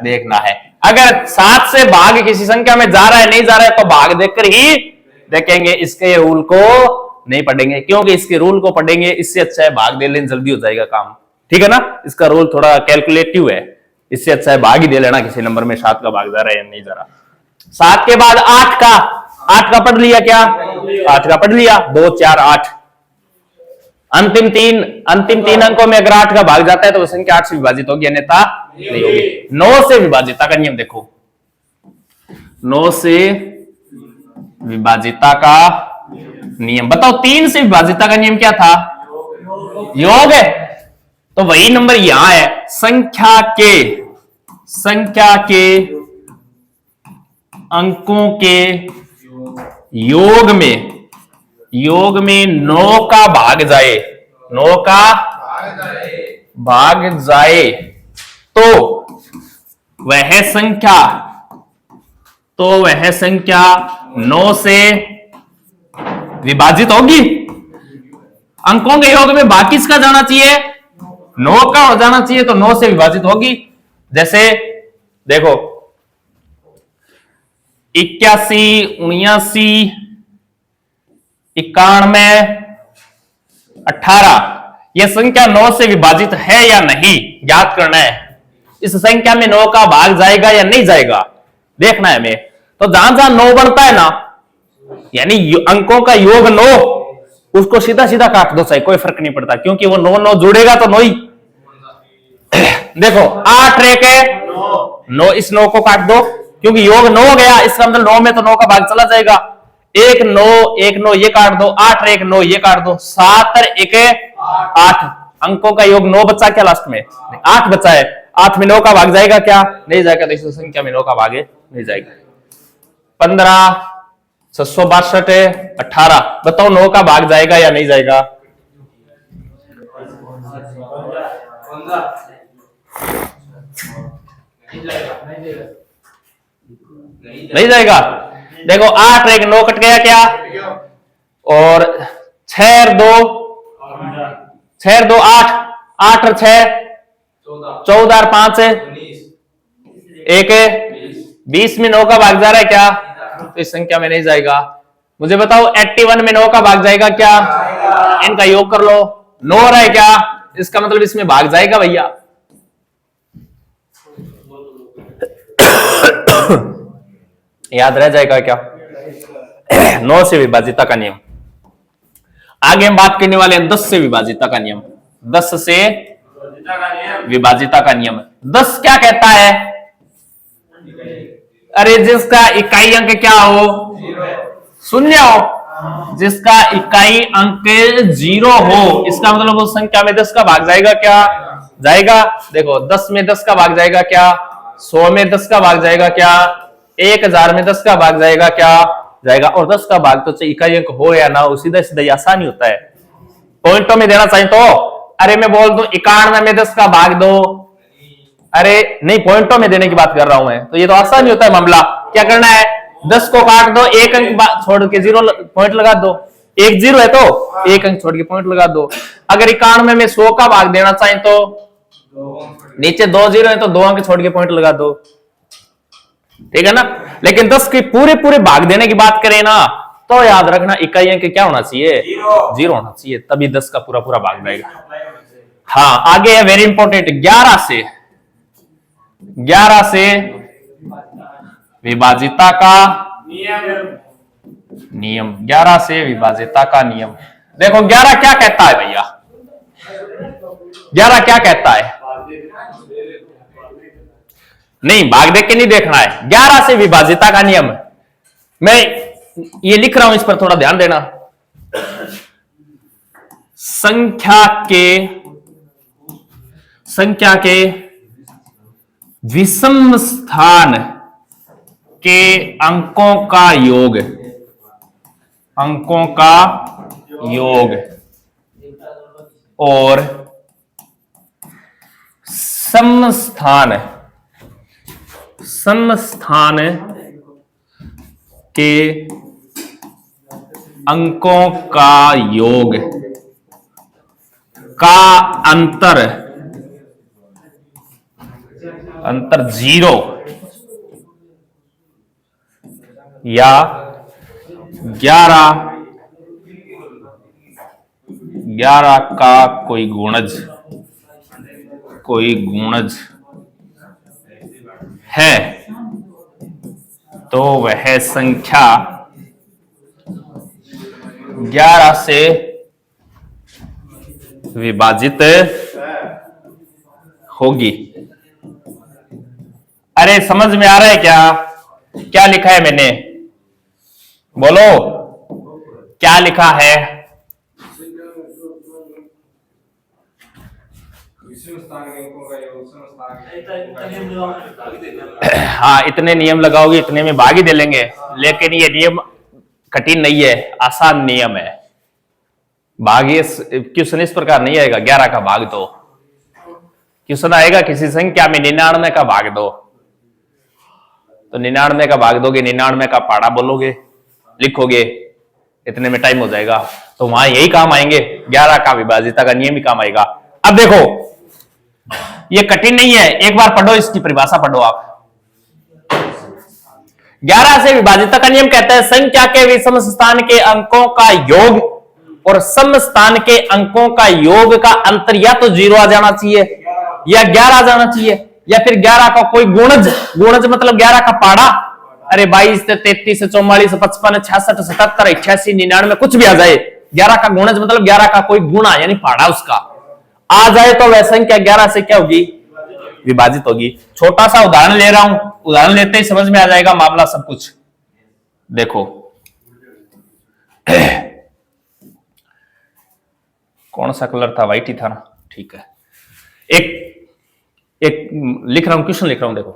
देखना है। अगर 7 से भाग किसी संख्या में जा रहा है नहीं जा रहा है तो भाग देखकर ही देखेंगे, इसके रूल को नहीं पढ़ेंगे, क्योंकि इसके रूल को पढ़ेंगे इससे अच्छा है भाग दे लेना, जल्दी हो जाएगा काम। ठीक है ना? इसका रूल थोड़ा कैलकुलेटिव है, इससे अच्छा है भाग ही दे लेना किसी नंबर में 7 का भाग जा रहा है या नहीं जा रहा। 7 के बाद 8 का पढ़ लिया क्या? 8 का पढ़ लिया, 2 4 8। अंतिम तीन अंकों में अगर 8 का भाग जाता है तो संख्या 8 से विभाजित होगी, अन्यथा नहीं होगी। 9 से विभाजितता का नियम देखो, 9 से विभाजितता का नियम। बताओ 3 से विभाजिता का नियम क्या था? योग है। तो वही नंबर यहां है, संख्या के अंकों के योग में 9 का भाग जाए, 9 का भाग जाए तो वह संख्या 9 से विभाजित होगी। अंकों के योग में भाग किसका जाना चाहिए? 9 का हो जाना चाहिए, तो 9 से विभाजित होगी। जैसे देखो 81, 79, 91, 18, यह संख्या 9 से विभाजित है या नहीं ज्ञात करना है। इस संख्या में 9 का भाग जाएगा या नहीं जाएगा देखना है हमें। तो जहां जहां 9 बनता है ना, यानी अंकों का योग 9, उसको सीधा सीधा काट दो, चाहे कोई फर्क नहीं पड़ता, क्योंकि वो 9 9 जुड़ेगा तो 9 ही। देखो 8 रेख है 9, इस 9 को काट दो, क्योंकि योग 9 हो गया, इसका मतलब 9 में तो 9 का भाग चला जाएगा। 1 9 ये काट दो, 8 रेख 9 ये काट दो, 7 1 8, अंकों का योग 9 बचा क्या लास्ट में? 8 बचा है। 8 में 9 का भाग जाएगा क्या? नहीं जाएगा। तो इस संख्या में 9 का भाग नहीं जाएगा। 15 662 है 18, बताओ 9 का भाग जाएगा या नहीं जाएगा? नहीं जाएगा। देखो 8 एक 9 कट गया क्या? और 6 2 8, 8 और 6 14 और 5 1 20 में 9 का भाग जा रहा है क्या? तो इस संख्या में नहीं जाएगा। मुझे बताओ 81 में 9 का भाग जाएगा क्या? इनका योग कर लो, 9 हो रहा है क्या? इसका मतलब इसमें भाग जाएगा भैया। याद रह जाएगा क्या? 9 से विभाजिता का नियम। आगे हम बात करने वाले हैं 10 से विभाजिता का नियम। 10 से विभाजिता का नियम। 10 क्या कहता है? अरे जिसका इकाई अंक क्या हो? शून्य हो। जिसका इकाई अंक 0 हो, इसका मतलब उस संख्या में 10 का भाग जाएगा क्या? जाएगा। देखो 10 में 10 का भाग जाएगा क्या? 100 में 10 का भाग जाएगा क्या? 1000 में 10 का भाग जाएगा क्या? जाएगा। और 10 का भाग तो चाहे इकाई अंक हो या ना हो, सीधा सीधा आसानी होता है। पॉइंटों में देना चाहिए तो अरे मैं बोल दूं 91 में 10 का भाग दो, अरे नहीं पॉइंटों में देने की बात कर रहा हूं मैं, तो ये तो आसानी होता है मामला। क्या करना है? 10 को काट दो, एक अंक छोड़ के 0 पॉइंट लगा दो। 1 0 है तो एक अंक छोड़ के पॉइंट लगा दो। अगर 91 में 100 का भाग देना चाहिए तो नीचे 2 0 है तो 2 अंक छोड़ के पॉइंट लगा दो, ठीक है ना। लेकिन 10 के पूरे पूरे भाग देने की बात करें ना, तो याद रखना इकाई अंक क्या होना चाहिए? 0 होना चाहिए, तभी 10 का पूरा पूरा भाग जाएगा। हाँ आगे है वेरी इंपॉर्टेंट 11 से विभाजिता का नियम। 11 से विभाजिता का नियम। देखो 11 क्या कहता है भैया? 11 क्या कहता है? नहीं भाग देख के नहीं देखना है। 11 से विभाजिता का नियम मैं ये लिख रहा हूं, इस पर थोड़ा ध्यान देना। संख्या के विषम स्थान के अंकों का योग, और समस्थान के अंकों का योग का अंतर 0 या 11 का कोई गुणज है, तो वह संख्या 11 से विभाजित होगी। अरे समझ में आ रहा है क्या? क्या लिखा है मैंने? बोलो क्या लिखा है? विषम स्थान के अंकों का योग सम स्थान के अंकों का योग। हाँ, इतने नियम लगाओगे इतने में भाग ही दे लेंगे, लेकिन ये नियम कठिन नहीं है, आसान नियम है। भाग ये क्वेश्चन इस प्रकार नहीं आएगा 11 का भाग दो, क्वेश्चन आएगा किसी संख्या में 99 का भाग दो, तो 99 का भाग दोगे, 99 का पाड़ा बोलोगे, लिखोगे, इतने में टाइम हो जाएगा। तो वहां यही काम आएंगे, 11 का विभाजिता का नियम ही काम आएगा। अब देखो ये कठिन नहीं है, एक बार पढ़ो, इसकी परिभाषा पढ़ो आप। 11 से विभाजिता का नियम कहता है संख्या के विषम स्थान के अंकों का योग और सम स्थान के अंकों का योग का अंतर या तो 0 आ जाना चाहिए या 11 आ जाना चाहिए, या फिर 11 का कोई गुणज, गुणज मतलब 11 का पाड़ा, अरे 22 33 44 55 66 77 88 99 कुछ भी आ जाए, 11 का गुणज मतलब 11 का कोई गुणा यानी पाड़ा उसका आ जाए तो वह संख्या 11 से क्या होगी? विभाजित होगी। छोटा सा उदाहरण ले रहा हूं, उदाहरण लेते ही समझ में आ जाएगा मामला सब कुछ। देखो कौन सा कलर था? व्हाइट ही था ना, ठीक है। एक लिख रहा हूं, क्वेश्चन लिख रहा हूं, देखो।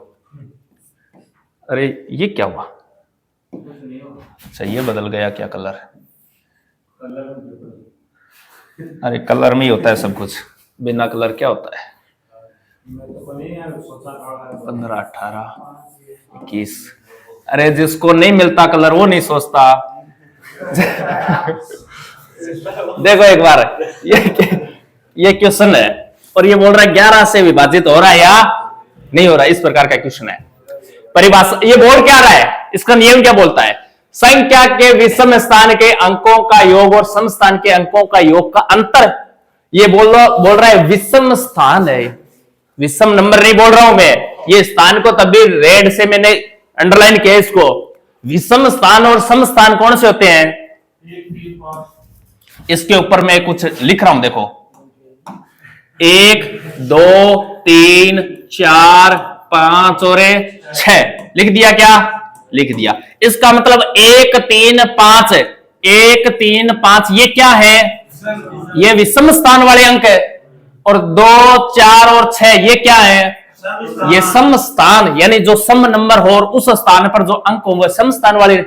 अरे ये क्या हुआ? अच्छा ये बदल गया क्या कलर? अरे कलर में ही होता है सब कुछ, बिना कलर क्या होता है? 15 18 21। अरे जिसको नहीं मिलता कलर वो नहीं सोचता। देखो एक बार ये क्वेश्चन है और ये बोल रहा है 11 से विभाजित हो रहा है या नहीं हो रहा है, इस प्रकार का क्वेश्चन है। परिभाषा ये बोल क्या रहा है, इसका नियम क्या बोलता है? संख्या के विषम स्थान के अंकों का योग और सम स्थान के अंकों का योग का अंतर। ये बोल रहा है विषम स्थान है, विषम नंबर नहीं बोल रहा हूं मैं, ये स्थान को तब भी रेड से मैंने अंडरलाइन किया इसको। विषम स्थान और सम स्थान कौन से होते हैं? इसके ऊपर मैं कुछ लिख रहा हूं, देखो 1 2 3 4 5 और 6 लिख दिया। क्या लिख दिया? इसका मतलब 1 3 5 1 3 5 ये क्या है? ये विषम स्थान वाले अंक है। और 2 4 और 6 ये क्या है? ये सम स्थान, यानी जो सम नंबर हो और उस स्थान पर जो अंक होंगे सम स्थान वाले।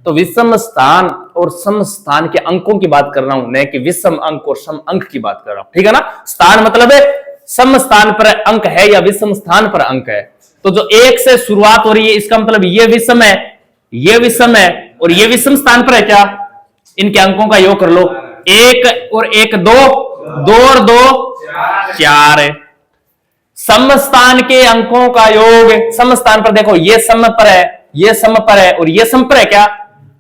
तो विषम स्थान और सम स्थान के अंकों की बात कर रहा हूं, न कि विषम अंक और सम अंक की बात कर रहा हूं, ठीक है ना? स्थान मतलब है सम स्थान पर अंक है या विषम स्थान पर अंक है। तो जो 1 से शुरुआत हो रही है इसका मतलब ये विषम है, ये विषम है और ये विषम स्थान पर है। क्या इनके अंकों का योग कर लो, 1 और 1 2 2 और 2 4 है। सम स्थान के अंकों का योग, सम स्थान पर देखो ये सम पर है, ये सम पर है और ये सम पर है। क्या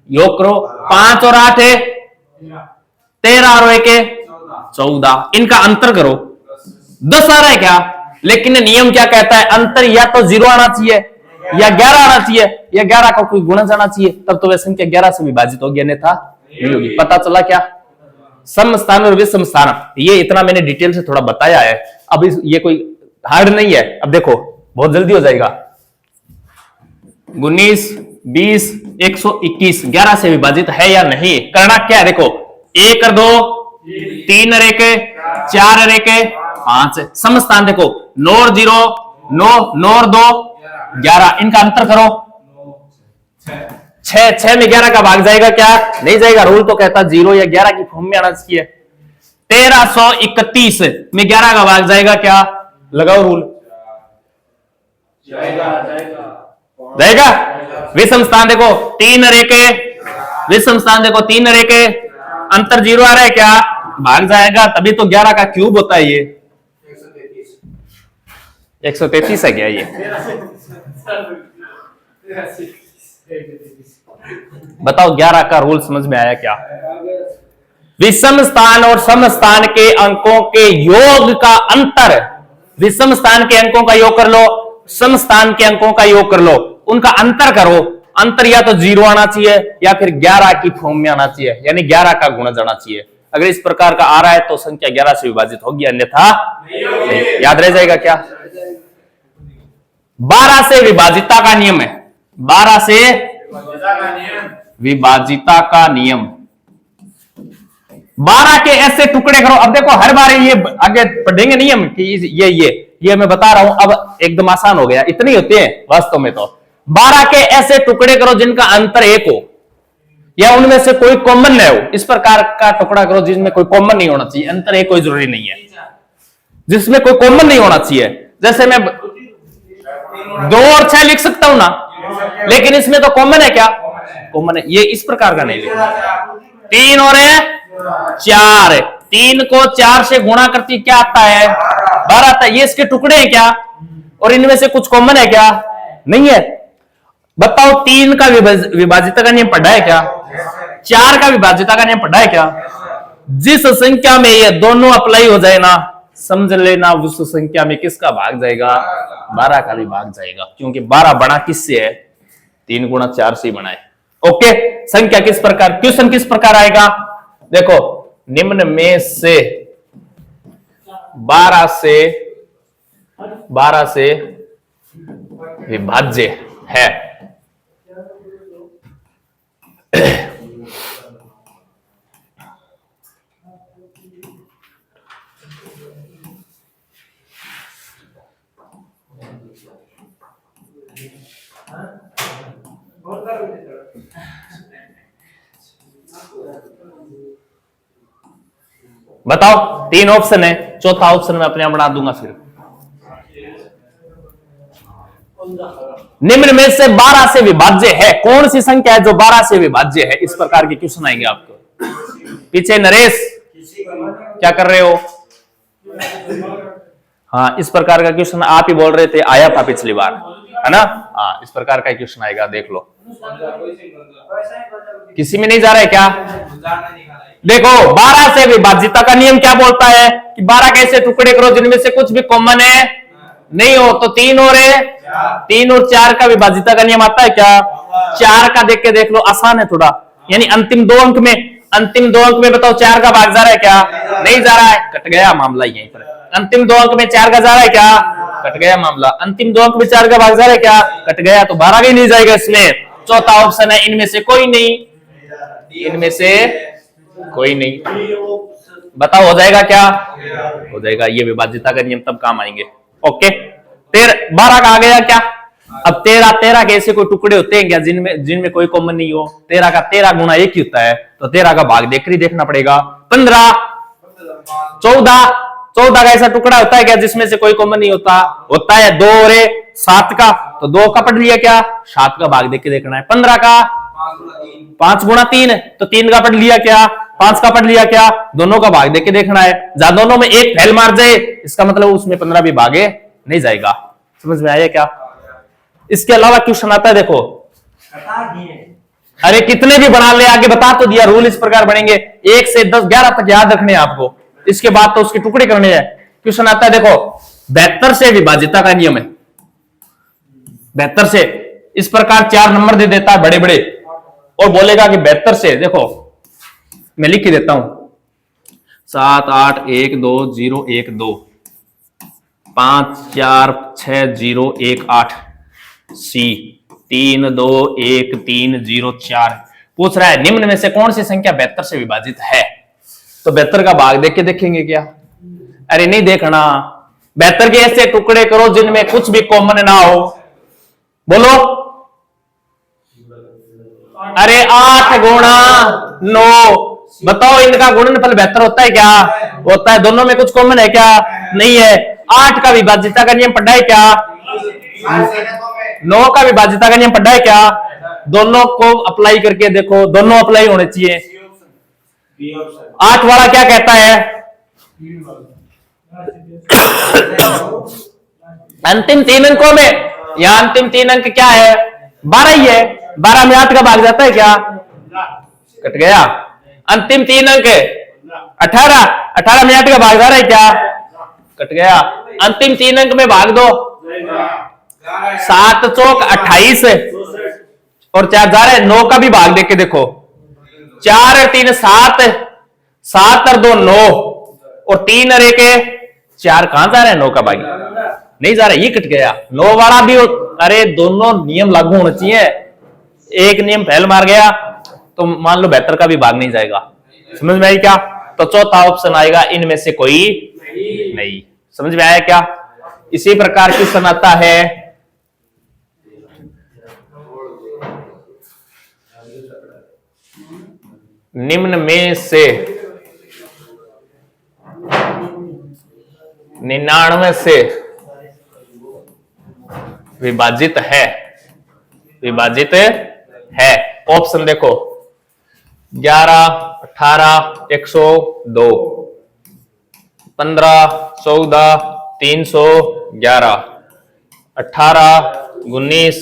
योग करो, 5 और 8 है 13 और 1 है 14, इनका अंतर करो 10 आ रहा है। क्या लेकिन नियम क्या कहता है? अंतर या तो 0 आना चाहिए या 11 आना चाहिए या 11 का कोई गुणज आना चाहिए, तब तो वह संख्या 11 से विभाजित होगी, अन्यथा नहीं होगी। पता चला क्या? सम स्थान और विषम स्थान, ये इतना मैंने डिटेल से थोड़ा बताया है, अब ये कोई हार्ड नहीं है। अब देखो बहुत जल्दी हो जाएगा। 19 20 121 11 से विभाजित है या नहीं? करना क्या है? देखो 1 और 2 3 और 1 4 और 1 5। सम स्थान देखो 9 और 0 9 9 और 2 11, इनका अंतर करो 6 में 11 का भाग जाएगा? क्या नहीं जाएगा, रूल तो कहता 0 या 11 की फॉर्म में आना चाहिए। 1331 में 11 का भाग जाएगा? क्या लगाओ रूल, जाएगा। विषम स्थान देखो 3 और 1, विषम स्थान देखो 3 और 1, अंतर 0 आ रहा है, क्या भाग जाएगा? तभी तो 11 का क्यूब होता है। ये 133 है क्या? ये बताओ 11 का रूल समझ में आया क्या? विषम स्थान और सम स्थान के अंकों के योग का अंतर, विषम स्थान के अंकों का योग कर लो, सम स्थान के अंकों का योग कर लो, उनका अंतर करो। अंतर या तो 0 आना चाहिए या फिर 11 की फॉर्म में आना चाहिए, यानी 11 का गुणज आना चाहिए। अगर इस प्रकार का आ रहा है तो संख्या 11 से विभाजित होगी, अन्यथा नहीं। याद रह जाएगा क्या? 12 से विभाजिता का नियम है, 12 से विभाजिता का नियम। 12 के ऐसे टुकड़े करो। अब देखो हर बार ये आगे पढ़ेंगे नहीं हम कि ये मैं बता रहा हूं, अब एकदम आसान हो गया, इतने होते हैं वास्तव में। तो 12 के ऐसे टुकड़े करो जिनका अंतर 1 हो या उनमें से कोई कॉमन न हो। इस प्रकार का टुकड़ा करो जिसमें कोई कॉमन नहीं होना चाहिए, अंतर 1 कोई जरूरी नहीं है, जिसमें कोई कॉमन नहीं होना चाहिए। जैसे मैं 2 और 6 लिख सकता हूं ना, लेकिन इसमें तो कॉमन है, क्या कॉमन है, ये इस प्रकार का नहीं लिखना। 3 और 4 है, 3 को 4 से गुणा करती क्या आता है, 12 आता है। ये इसके टुकड़े हैं क्या, और इनमें से कुछ कॉमन है क्या, नहीं है। बताओ 3 का विभाजिता का नियम पढ़ा है क्या, 4 का विभाजिता का नियम पढ़ा है क्या। जिस संख्या में ये दोनों अप्लाई हो जाए ना, समझ लेना उस संख्या में किसका भाग जाएगा, 12 का भी भाग जाएगा, क्योंकि 12 बना किससे है, 3 गुणा 4 से बना है। ओके, संख्या किस प्रकार, क्वेश्चन किस प्रकार आएगा, देखो निम्न में से 12 से विभाज्य है। बताओ, 3 ऑप्शन है, चौथा ऑप्शन मैं अपने आप बना दूंगा। फिर निम्न में से 12 से विभाज्य है, कौन सी संख्या है जो 12 से विभाज्य है, इस प्रकार के क्वेश्चन आएंगे आपको। पीछे नरेश क्या कर रहे हो, हाँ इस प्रकार का क्वेश्चन आप ही बोल रहे थे, आया था पिछली बार, है ना। हाँ इस प्रकार का क्वेश्चन आएगा, देख लो। किसी में नहीं जा रहा है क्या, देखो 12 से विभाज्यता का नियम क्या बोलता है कि 12 कैसे टुकड़े करो जिनमें से कुछ भी कॉमन है नहीं हो। तो 3 और 4 का विभाज्यता का नियम आता है क्या, 4 का देख के देख लो, आसान है थोड़ा, यानी अंतिम 2 अंक में बताओ 4 का भाग जा रहा है क्या, नहीं जा रहा है, कट गया मामला यहीं पर। अंतिम 2 अंक में 4 का जा रहा है क्या, कट गया मामला। अंतिम 2 अंक में 4 का भाग जा रहा है क्या, कट गया, तो 12 भी नहीं जाएगा इसमें। चौथा ऑप्शन है इनमें से कोई नहीं, इनमें से कोई नहीं। बताओ हो जाएगा क्या, हो जाएगा, ये विभाज्यता का नियम तब काम आएंगे। ओके, 12 का आ गया क्या। अब 13 के ऐसे कोई टुकड़े होते हैं क्या जिनमें कोई कॉमन नहीं हो। 13 का 13 गुणा 1 ही होता है, तो 13 का भाग देख ही देखना पड़ेगा। 15, 14 का ऐसा टुकड़ा होता है क्या जिसमें से कोई कॉमन नहीं होता, होता है। 2 और 7 का, तो 2 का पढ़ लिया क्या, 7 का भाग देख के देखना है। 15 का 5 गुणा 3, तो 3 का पढ़ लिया क्या, 5 का पढ़ लिया क्या, दोनों का भाग देख के देखना है। जहां दोनों में एक फेल मार जाए इसका मतलब उसमें 15 भी भागे नहीं जाएगा। समझ में आया क्या। इसके अलावा क्वेश्चन आता है, देखो अरे कितने भी बना ले, आगे बता तो दिया, रूल इस प्रकार बनेंगे 1 से 10 11 तक याद रखने हैं आपको, इसके बाद तो उसके टुकड़े करने हैं। क्वेश्चन आता है, देखो 72 से विभाज्यता का नियम है। 72 से इस प्रकार 4 नंबर दे देता है बड़े बड़े, और बोलेगा कि 72 से, देखो मैं लिख के देता हूं, 7 8 1 2 0 1 2 5 4 6 0 1 8 सी 3 2 1 3 0 4। पूछ रहा है निम्न में से कौन सी संख्या 72 से विभाजित है। तो 72 का भाग देख के देखेंगे क्या, अरे नहीं देखना। 72 के ऐसे टुकड़े करो जिनमें कुछ भी कॉमन ना हो। बोलो, अरे 8 गुणा 9, बताओ इनका गुणनफल 72 होता है क्या, होता है। दोनों में कुछ कॉमन है क्या, नहीं है। 8 का विभाज्यता का नियम पढ़ा है क्या, 9 का विभाज्यता का नियम पढ़ा है क्या। दोनों को अप्लाई करके देखो, दोनों अप्लाई होने चाहिए। 8 वाला क्या कहता है, अंतिम 3 अंकों में, यहां अंतिम 3 अंक क्या है, 12 ही है। 12 में 8 का भाग जाता है क्या, कट गया। अंतिम 3 अंक 18 में 8 का भाग जा रहा है क्या, कट गया। अंतिम 3 अंक में भाग दो, 7 चौक 28 और 4 जा रहा है। 9 का भी भाग देख के देखो, 4 और 3 7, 7 और 2 9 और 3 और 1 4, कहां जा रहा है 9 का भाग, नहीं जा रहा है, ये कट गया। 9 वाला भी, अरे दोनों नियम लागू होने चाहिए, एक नियम फेल मार गया तो मान लो 72 का भी भाग नहीं जाएगा। समझ में आई क्या। तो चौथा ऑप्शन आएगा इनमें से कोई नहीं। समझ में आया क्या? इसी प्रकार क्वेश्चन आता है निम्न में से 99 से विभाजित है, विभाजित है। ऑप्शन देखो 11, 18, 102, 15, 14, 311, 18, 19,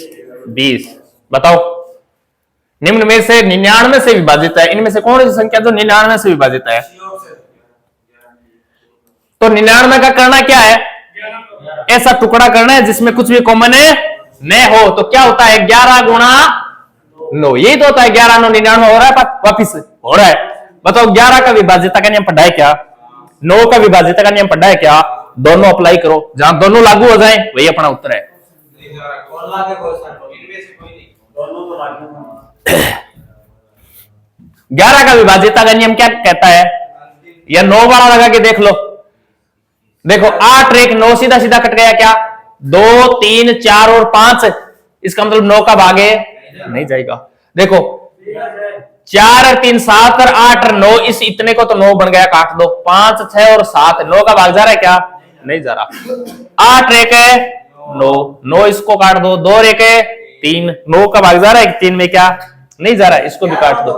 20। बताओ निम्न में से 99 से विभाजित है, इनमें से कौन सी संख्या जो 99 से विभाजित है? तो 99 का करना क्या है? ऐसा टुकड़ा करना है जिसमें कुछ भी कॉमन न हो। तो क्या होता है 11 गुणा 9, यही तो होता है 11 9 99 हो रहा है, वापिस हो रहा है। बताओ 11 का विभाजिता का नियम पढ़ा है क्या? 9 का विभाजिता का नियम पढ़ा है क्या? दोनों अप्लाई करो, जहां दोनों लागू हो जाए वही अपना उत्तर है। 11 का विभाजिता का नियम क्या कहता है? या 9 वाला लगा के देख लो। देखो 8 और 1 9 सीधा सीधा कट गया क्या? 2 3 4 और 5, इसका मतलब 9 का भागे नहीं जाएगा। देखो 4 और 3 7 और 8 और 9, इस इतने को तो 9 बन गया, काट दो। 5 6 और 7, 9 का भाग जा रहा है क्या? नहीं जा रहा। 8 1 है 9, 9 इसको काट दो। 2 1 है 3, 9 का भाग जा रहा है 3 में क्या? नहीं जा रहा है, इसको भी काट दो।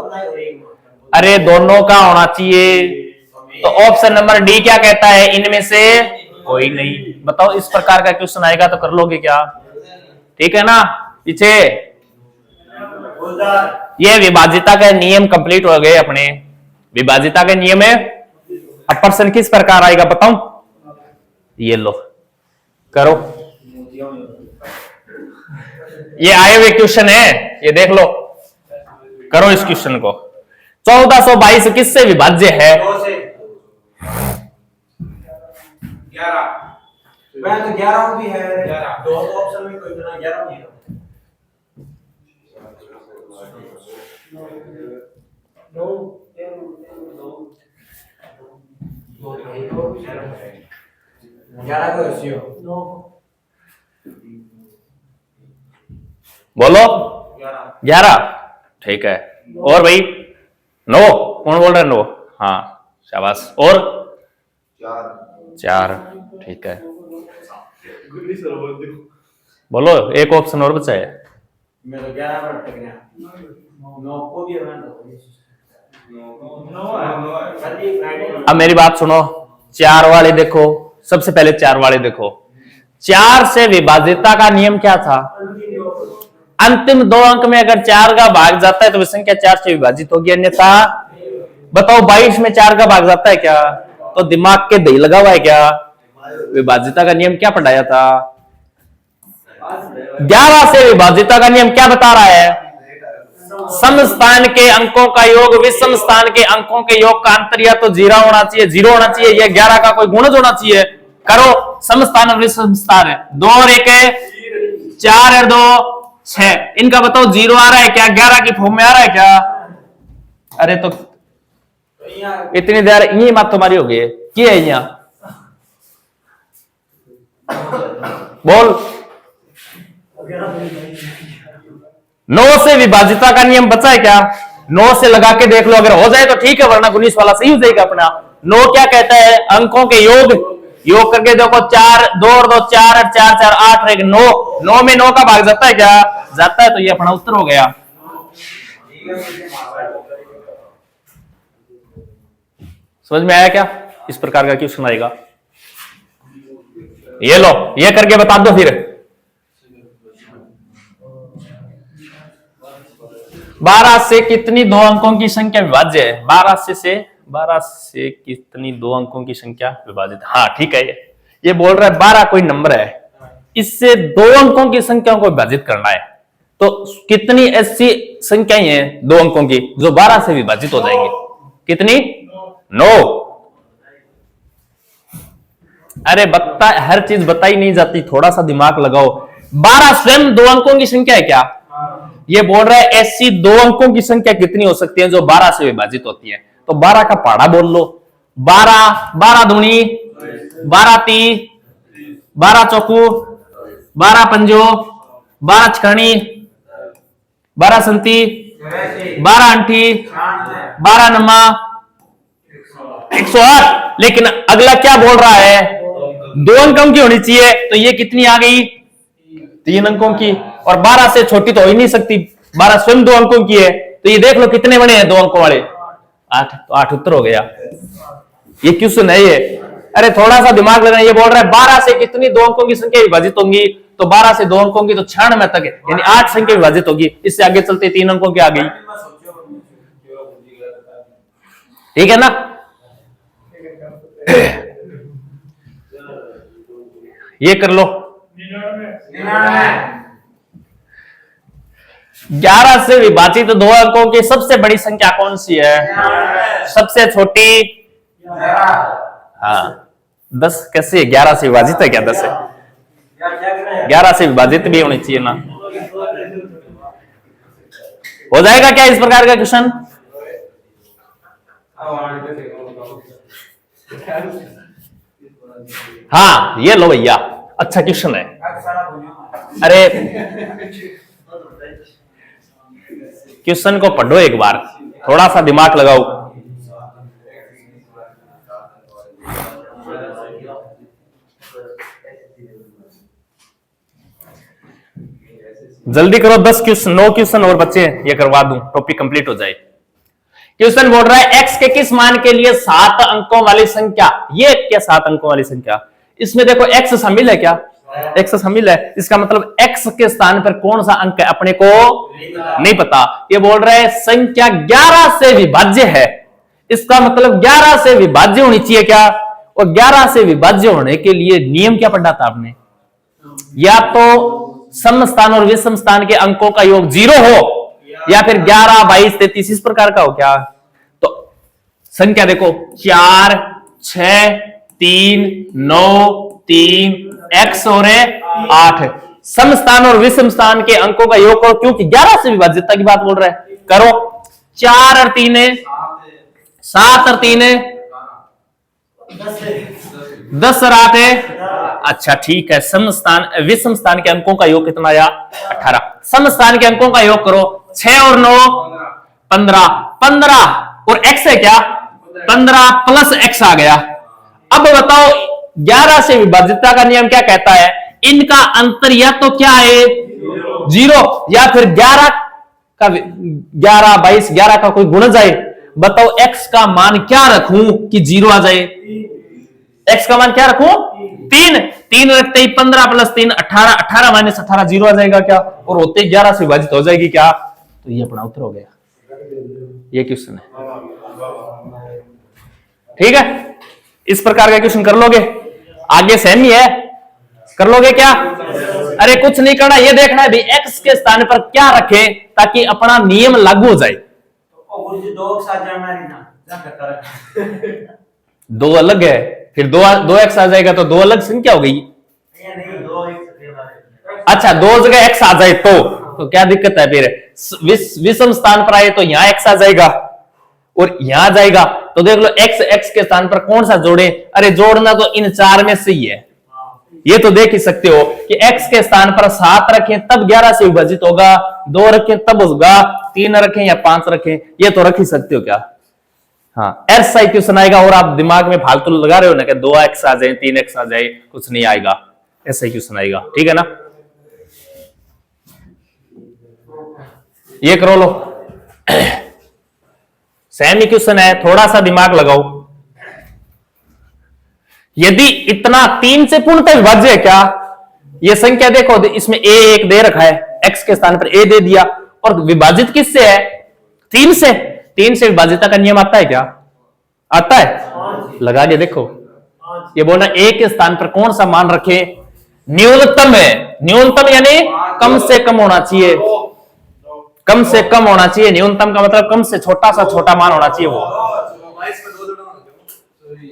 अरे दोनों का होना चाहिए। तो ऑप्शन नंबर डी क्या कहता है? इनमें से कोई नहीं। बताओ इस प्रकार का क्वेश्चन आएगा तो कर लोगे क्या? ठीक है ना? पीछे ये विभाजिता के नियम कंप्लीट हो गए अपने। विभाजिता के नियम है। अब प्रश्न किस प्रकार आएगा बताऊं? ये लो करो, ये आए हुए क्वेश्चन है, ये देख लो, करो इस क्वेश्चन को। 1422 किससे विभाज्य है? 11 भी है। 2 ऑप्शन में कोई ना 11 नहीं है। बोलो 11, ठीक है। और भाई 9, कौन बोल रहा है? 9, हाँ शाबाश। और 4, ठीक है। बोलो एक ऑप्शन और बचा है। मेरा 11 पर अटक गया। 9 को भी अब मेरी बात सुनो, 4 वाले देखो, सबसे पहले 4 वाले देखो। 4 से विभाजिता का नियम क्या था? अंतिम 2 अंक में अगर 4 का भाग जाता है तो संख्या 4 से विभाजित होगी, अन्यथा बताओ 22 में 4 का भाग जाता है क्या? तो दिमाग के दही लगा हुआ है क्या? विभाजिता का नियम क्या पढ़ाया था? 11 से विभाजिता का नियम क्या बता रहा है? समस्थान के अंकों का योग विषम स्थान के अंकों के योग का अंतर या तो 0 होना चाहिए, 0 होना चाहिए, या 11 का कोई गुणज होना चाहिए। करो, समस्थान और विषम स्थान है 2 और 1 है 4 और 2 6, इनका बताओ 0 आ रहा है क्या? 11 की फॉर्म में आ रहा है क्या? अरे तो इतनी देर यही बात तुम्हारी हो गई क्या है? यहाँ बोल। 9 से विभाजिता का नियम बचा है क्या? 9 से लगा के देख लो, अगर हो जाए तो ठीक है, वरना 19 वाला सही हो जाएगा अपना। 9 क्या कहता है? अंकों के योग, योग करके देखो 4 2 और 2 4 और 4 4 8 और 1 9, 9 में 9 का भाग जाता है क्या? जाता है, तो ये अपना उत्तर हो गया। समझ में आया क्या? इस प्रकार का क्वेश्चन आएगा। ये लो, ये करके बता दो फिर। 12 से कितनी 2 अंकों की संख्या विभाज्य है? 12 से कितनी 2 अंकों की संख्या विभाजित? हाँ ठीक है, ये बोल रहा है 12 कोई नंबर है, इससे 2 अंकों की संख्या को विभाजित करना है। तो कितनी ऐसी संख्याएं हैं 2 अंकों की जो 12 से विभाजित हो जाएंगी? कितनी? 9। अरे बता, हर चीज बताई नहीं जाती, थोड़ा सा दिमाग लगाओ। 12 स्वयं 2 अंकों की संख्या है क्या? ये बोल रहा है ऐसी 2 अंकों की संख्या कितनी हो सकती है जो 12 से विभाजित होती है? तो 12 का पहाड़ा बोल लो, 12, 12 दूनी 12 ती, 12 चौकू, 12 पंजो, 12 छकणी, 12 संती, 12 अंठी, 12 नमा 108। लेकिन अगला क्या बोल रहा है, 2 अंकों की होनी चाहिए, तो ये कितनी आ गई, 3 अंकों की। और 12 से छोटी तो हो ही नहीं सकती, 12 स्वयं 2 अंकों की है, तो ये देख लो कितने बने हैं 2 अंकों वाले, 8। तो 8 उत्तर हो गया। ये क्वेश्चन है ये। अरे थोड़ा सा दिमाग लगाना, ये बोल रहा है 12 से कितनी 2 अंकों की संख्या विभाजित होंगी, तो 12 से 2 अंकों की तो 96 तक है, यानी 8 संख्या विभाजित होगी। इससे आगे चलते 3 अंकों की आ गई, ठीक है ना। ये कर लो 11 से विभाजित 2 अंकों की सबसे बड़ी संख्या कौन सी है, सबसे छोटी, हाँ 10 कैसे, 11 से विभाजित है क्या, 10 है, 11 से विभाजित भी होनी चाहिए ना। हो जाएगा क्या इस प्रकार का क्वेश्चन। हाँ ये लो भैया, अच्छा क्वेश्चन है। अरे क्वेश्चन को पढ़ो एक बार, थोड़ा सा दिमाग लगाओ। जल्दी करो, 10 क्वेश्चन, 9 क्वेश्चन और बच्चे, ये करवा दूं, टॉपिक कंप्लीट हो जाए। क्वेश्चन बोल रहा है x के किस मान के लिए 7 अंकों वाली संख्या, ये क्या 7 अंकों वाली संख्या, इसमें देखो x शामिल है क्या, x शामिल है, इसका मतलब x के स्थान पर कौन सा अंक है अपने को नहीं पता। ये बोल रहा है संख्या 11 से विभाज्य है, इसका मतलब 11 से विभाज्य होनी चाहिए क्या, और 11 से विभाज्य होने के लिए नियम क्या पढ़ा था आपने, या तो समस्थान और विषम स्थान के अंकों का योग 0 हो, या फिर 11, 22, 33 इस प्रकार का हो क्या। तो संख्या देखो 4, 6, 3, 9, 3, x और 8, समस्थान और विषम स्थान के अंकों का योग करो, क्योंकि 11 से विभाज्यता की बात बोल रहा है। करो 4 और 3 7 और 3 10 और 8 अच्छा ठीक है। समस्थान विषम स्थान के अंकों का योग कितना आया, 18। समस्थान के अंकों का योग करो, 6 और 9 15, 15 और x है क्या, 15 प्लस x आ गया। अब बताओ 11 से विभाज्यता का नियम क्या कहता है, इनका अंतर या तो क्या है 0, या फिर 11 का 11, 22, 11 का कोई गुण जाए। बताओ x का मान क्या रखूं कि 0 आ जाए, x का मान क्या रखूं 3, 3 रखते ही 15 प्लस 3 18, 18 माइनस 18 0 आ जाएगा क्या, और होते ही 11 से विभाजित हो जाएगी क्या। तो ये अपना उत्तर हो गया, ये क्वेश्चन है, ठीक है। इस प्रकार का क्वेश्चन कर लोगे, आगे सेम ही है, कर लोगे क्या। अरे कुछ नहीं करना, ये देखना है भी x के स्थान पर क्या रखे ताकि अपना नियम लागू हो जाए। दो अलग है, फिर 2x आ जाएगा तो 2 अलग संख्या हो गई। अच्छा 2 जगह x आ जाए तो क्या दिक्कत है, फिर विषम स्थान पर आए तो यहां x आ जाएगा और यहां जाएगा, तो देख लो x के स्थान पर कौन सा जोड़े। अरे जोड़ना तो इन 4 में से ही है, ये तो देख ही सकते हो कि x के स्थान पर 7 रखें तब 11 से विभाजित होगा, 2 रखें तब होगा, 3 रखें या 5 रखें, ये तो रख ही सकते हो क्या। हाँ ऐसा ही क्वेश्चन आएगा, और आप दिमाग में फालतू लगा रहे हो ना कि 2x आ जाए 3x आ जाए, कुछ नहीं आएगा, ऐसा ही क्वेश्चन आएगा, ठीक है ना। ये करो लो, सेम ही क्वेश्चन है, थोड़ा सा दिमाग लगाओ। यदि इतना 3 से पूर्णतः विभाज्य है क्या, ये संख्या देखो इसमें a एक दे रखा है, x के स्थान पर a दे दिया, और विभाजित किससे है 3 से। 3 से विभाज्यता का नियम आता है क्या, आता है, लगा के देखो। ये बोलना a के स्थान पर कौन सा मान रखे, न्यूनतम है, न्यूनतम यानी कम से कम होना चाहिए, कम से कम होना चाहिए। न्यूनतम का मतलब कम से छोटा सा छोटा मान होना चाहिए, वो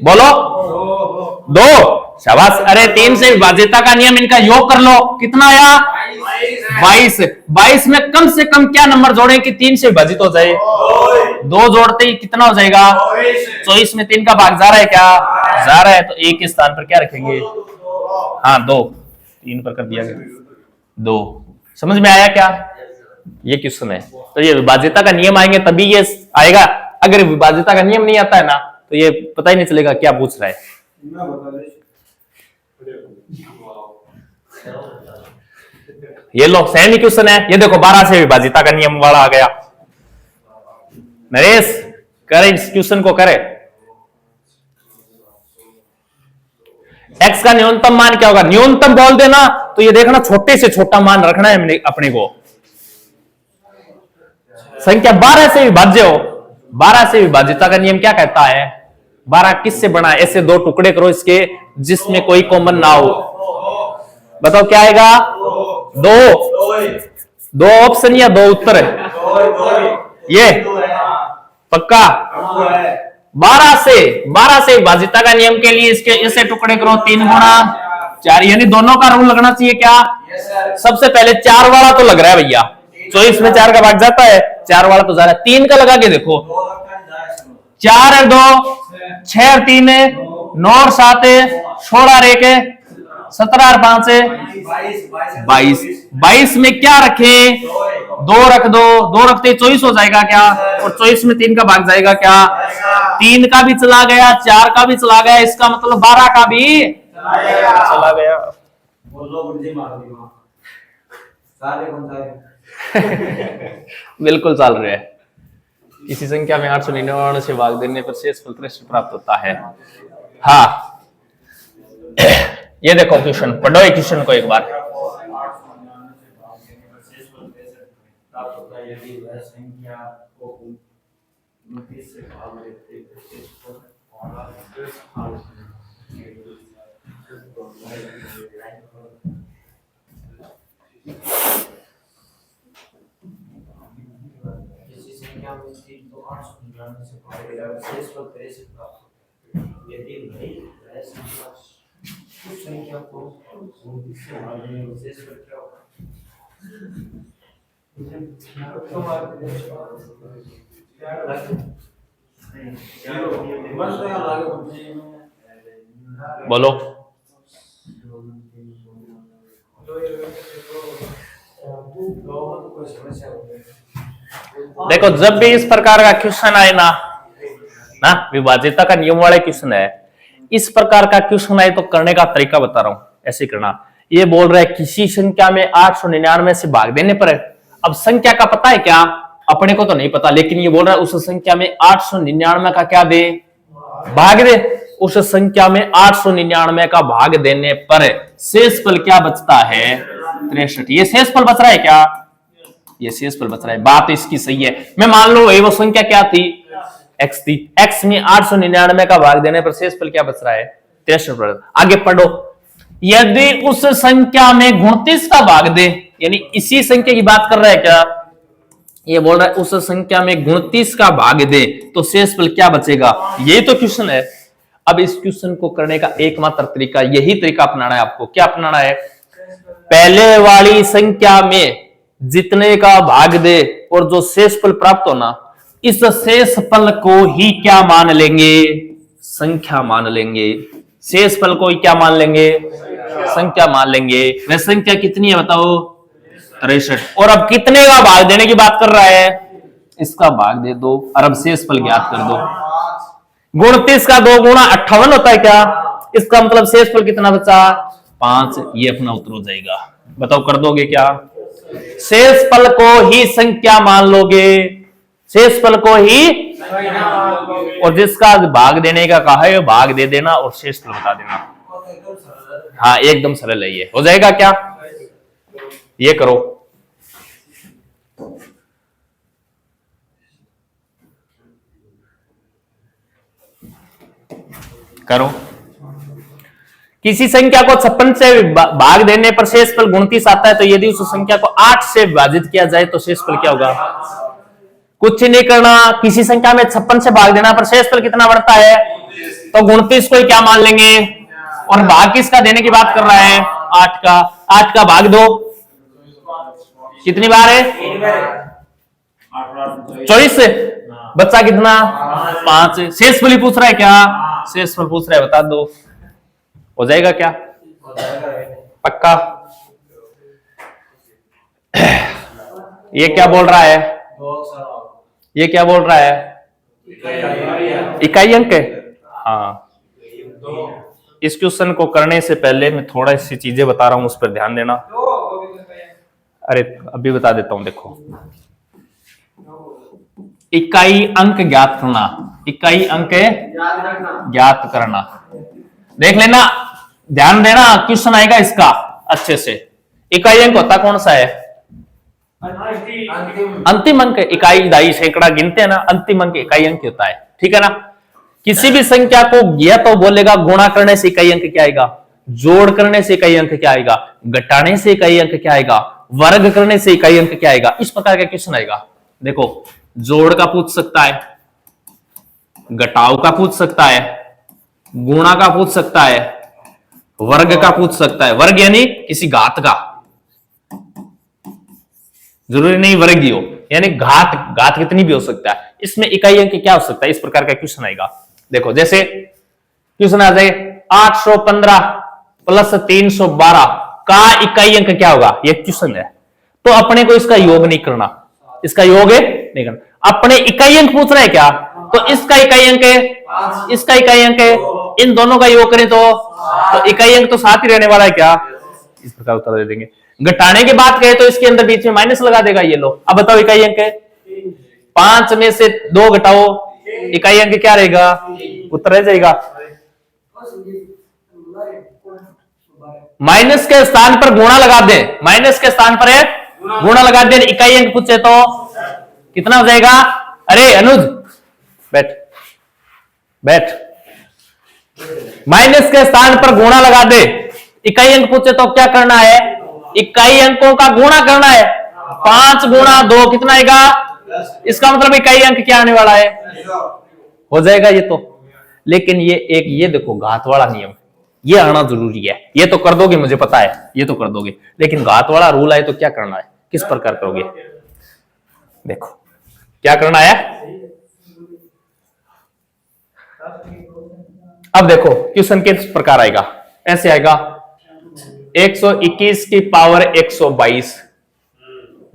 बोलो 2, शाबाश। अरे 3 से विभाज्यता का नियम, इनका योग कर लो, कितना आया 22। 22 में कम से कम क्या नंबर जोड़ें कि 3 से विभाजित हो जाए, दो जोड़ते ही कितना हो जाएगा 24 में 3 का भाग जा रहा है क्या जा रहा है, तो एक के स्थान पर क्या रखेंगे हाँ 2, 3 पर कर दिया गया 2। समझ में आया क्या, ये क्वेश्चन है। तो ये विभाज्यता का नियम आएंगे तभी ये आएगा, अगर विभाज्यता का नियम नहीं आता है ना तो ये पता ही नहीं चलेगा क्या पूछ रहा है। ये लो सेम ही क्वेश्चन है, ये देखो 12 से विभाज्यता का नियम वाला आ गया। नरेश करे इस क्वेश्चन को करे। x का न्यूनतम मान क्या होगा, न्यूनतम बोल देना तो ये देखना छोटे से छोटा मान रखना है अपने को। संख्या 12 से विभाज्य हो, 12 से विभाज्यता का नियम क्या कहता है, 12 किससे बना है, ऐसे दो टुकड़े करो इसके जिसमें कोई कॉमन ना हो। बताओ क्या आएगा, दो ऑप्शन या दो उत्तर है, ये पक्का 12 से विभाज्यता का नियम के लिए इसके इसे टुकड़े करो 3 गुणा 4, यानी दोनों का रूल लगना चाहिए क्या। सबसे पहले 4 वाला तो लग रहा है भैया, 24 में 4 का भाग जाता है, 4 वाला तो जा रहा है, 3 का लगा के देखो 4 और 2 6 और 3 9 और 7 16 और 1 17 और 5 22 में क्या रखे 2 रख दो, 2 रखते 24 हो जाएगा क्या, और 24 में 3 का भाग जाएगा क्या, 3 का भी चला गया 4 का भी चला गया, इसका मतलब 12 का भी चला गया। बिल्कुल चल रहे हैं। किसी संख्या में 899 से भाग देने पर शेषफल 63 प्राप्त होता है। हाँ ये देखो क्वेश्चन पढ़ो, एक क्वेश्चन को एक बार। संख्या को बोलो देखो, जब भी इस प्रकार का क्वेश्चन आए ना विभाज्यता का नियम वाले क्वेश्चन है, इस प्रकार का क्वेश्चन आए तो करने का तरीका बता रहा हूं, ऐसे करना। ये बोल रहा है किसी संख्या में 899 से भाग देने पर, अब संख्या का पता है क्या, अपने को तो नहीं पता, लेकिन ये बोल रहा है उस संख्या में 899 का क्या दे, भाग दे। उस संख्या में 899 का भाग देने पर शेषफल क्या बचता है 63। ये शेषफल बच रहा है क्या, ये शेषफल बच रहा है, बात इसकी सही है। मैं मान लो वो संख्या क्या थी, x थी, x में 899 का भाग देने पर शेषफल क्या बच रहा है 63। आगे पढ़ो, यदि उस संख्या में 29 का भाग दे, यानी इसी संख्या की बात कर रहा है क्या, ये बोल रहा है उस संख्या में 29 का भाग दे तो शेषफल क्या बचेगा, यही तो क्वेश्चन है। अब इस क्वेश्चन को करने का एकमात्र तरीका, यही तरीका अपनाना है आपको। क्या अपनाना है, पहले वाली संख्या में जितने का भाग दे और जो शेषफल प्राप्त होना, इस शेषफल को ही क्या मान लेंगे, संख्या मान लेंगे। शेषफल को ही क्या मान लेंगे, संख्या मान लेंगे। वह संख्या कितनी है बताओ 63, और अब कितने का भाग देने की बात कर रहा है, इसका भाग दे दो और अब शेषफल ज्ञात कर दो। 29 का 2 गुणा 58 होता है क्या, इसका मतलब शेषफल कितना बचा 5, ये अपना उत्तर हो जाएगा। बताओ कर दोगे क्या, शेषफल को ही संख्या मान लोगे, शेषफल को ही, और जिसका भाग देने का कहा है भाग दे देना और शेषफल बता देना। हाँ एकदम सरल है, ये हो जाएगा क्या, ये करो। करो, किसी संख्या को 56 से भाग देने पर शेषफल 29 आता है, तो यदि उस संख्या को 8 से विभाजित किया जाए तो शेषफल क्या होगा। कुछ नहीं करना, किसी संख्या में 56 से भाग देना पर शेषफल कितना बढ़ता है, तो 29 को ही क्या मान लेंगे, और भाग किसका देने की बात कर रहा है 8 का। 8 का भाग दो, कितनी बार है 24 से, बच्चा कितना 5। शेषफल पूछ रहा है क्या? शेषफल पूछ रहा है, बता दो। हो जाएगा क्या? पक्का? ये क्या बोल रहा है? ये क्या बोल रहा है? इकाई अंक है। हाँ, इस क्वेश्चन को करने से पहले मैं थोड़ा सी चीजें बता रहा हूं, उस पर ध्यान देना। अरे अभी बता देता हूं, देखो। इकाई अंक ज्ञात करना, इकाई अंक ज्ञात करना, देख लेना, ध्यान देना, क्वेश्चन आएगा इसका अच्छे से। इकाई अंक होता कौन सा है? अंतिम अंक। इकाई, दाई, सैकड़ा गिनते हैं ना, अंतिम अंक इकाई अंक होता है, ठीक है ना। किसी भी संख्या को या तो बोलेगा गुणा करने से इकाई अंक क्या आएगा, जोड़ करने से इकाई अंक क्या आएगा, घटाने से इकाई अंक क्या आएगा, वर्ग करने से इकाई अंक क्या आएगा, इस प्रकार का क्वेश्चन आएगा। देखो, जोड़ का पूछ सकता है, घटाव का पूछ सकता है, गुणा का पूछ सकता है, वर्ग का पूछ सकता है। वर्ग यानी किसी घात का, जरूरी नहीं वर्ग ही हो, यानी घात कितनी भी हो सकता है। इसमें इकाई अंक क्या हो सकता है, इस प्रकार का क्वेश्चन आएगा। देखो, जैसे क्वेश्चन आ जाए 815 प्लस 312 का इकाई अंक क्या होगा, ये क्वेश्चन है। तो अपने को इसका योग नहीं करना, इसका योग नहीं करना, अपने इकाई अंक पूछ रहे हैं क्या, तो इसका इकाई अंक है, इसका इकाई अंक है, इन दोनों का योग करें तो इकाई अंक तो साथ ही रहने वाला है क्या, इस प्रकार उत्तर दे देंगे। घटाने की बात करें तो इसके अंदर बीच में माइनस लगा देगा ये लो। अब बताओ इकाई अंक है 5 में से 2 घटाओ, इकाई अंक क्या रहेगा, उत्तर रह जाएगा। माइनस के स्थान पर गुणा लगा दे, माइनस के स्थान पर गुणा लगा दे, इकाई अंक पूछे तो कितना हो जाएगा। अरे अनुज बैठ बैठ, माइनस के स्थान पर गुणा लगा दे, इकाई अंक पूछे तो क्या करना है, इकाई अंकों का गुणा करना है। 5 गुणा 2 कितना आएगा, इसका मतलब इकाई अंक क्या आने वाला है, हो जाएगा ये तो। लेकिन ये देखो घात वाला नियम, ये आना जरूरी है। ये तो कर दोगे, मुझे पता है ये तो कर दोगे, लेकिन घात वाला रूल आए तो क्या करना है, किस प्रकार करोगे। देखो क्या करना है। अब देखो क्वेश्चन किस प्रकार आएगा, ऐसे आएगा 121 की पावर 122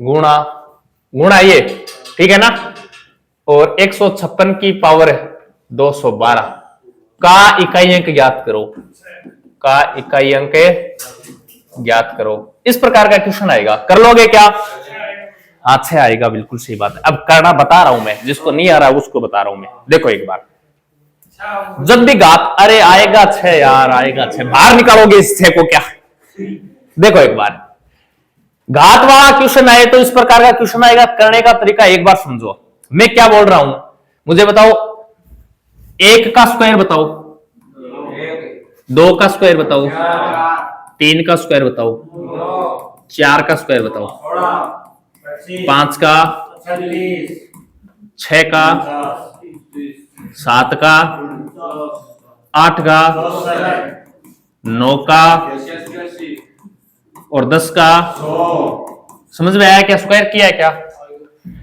गुणा ये, ठीक है ना, और 156 की पावर 212 का इकाई अंक ज्ञात करो, का इकाई अंक ज्ञात करो। इस प्रकार का क्वेश्चन आएगा, कर लोगे क्या? अच्छा आएगा, बिल्कुल सही बात है। अब करना बता रहा हूं मैं, जिसको नहीं आ रहा उसको बता रहा हूं मैं। देखो एक बार, जब भी घात, अरे आएगा 6 यार, आएगा 6, बाहर निकालोगे इस 6 को क्या। देखो एक बार घात वाला क्वेश्चन आए तो इस प्रकार का क्वेश्चन आएगा, करने का तरीका एक बार समझो। मैं क्या बोल रहा हूं, मुझे बताओ 1 का स्क्वायर बताओ, 2 का स्क्वायर बताओ, 3 का स्क्वायर बताओ, 4 का स्क्वायर बताओ, 5 का, 6 का, 7 का, 8 का, 9 का और 10 का। समझ में आया क्या, स्क्वायर किया है क्या?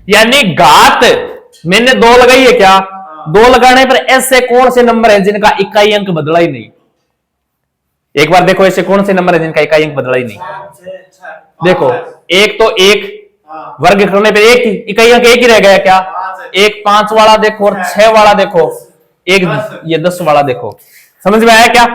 यानी घात मैंने 2 लगाई है क्या, 2 लगाने पर ऐसे कौन से नंबर है जिनका इकाई अंक बदला ही नहीं। एक बार देखो ऐसे कौन से नंबर है जिनका इकाई अंक बदला ही नहीं। देखो एक तो 1 वर्ग करने पर एक इकाई अंक एक ही रह गया क्या, एक 5 वाला देखो और 6 वाला देखो, एक ये 10 वाला देखो। समझ में आया क्या?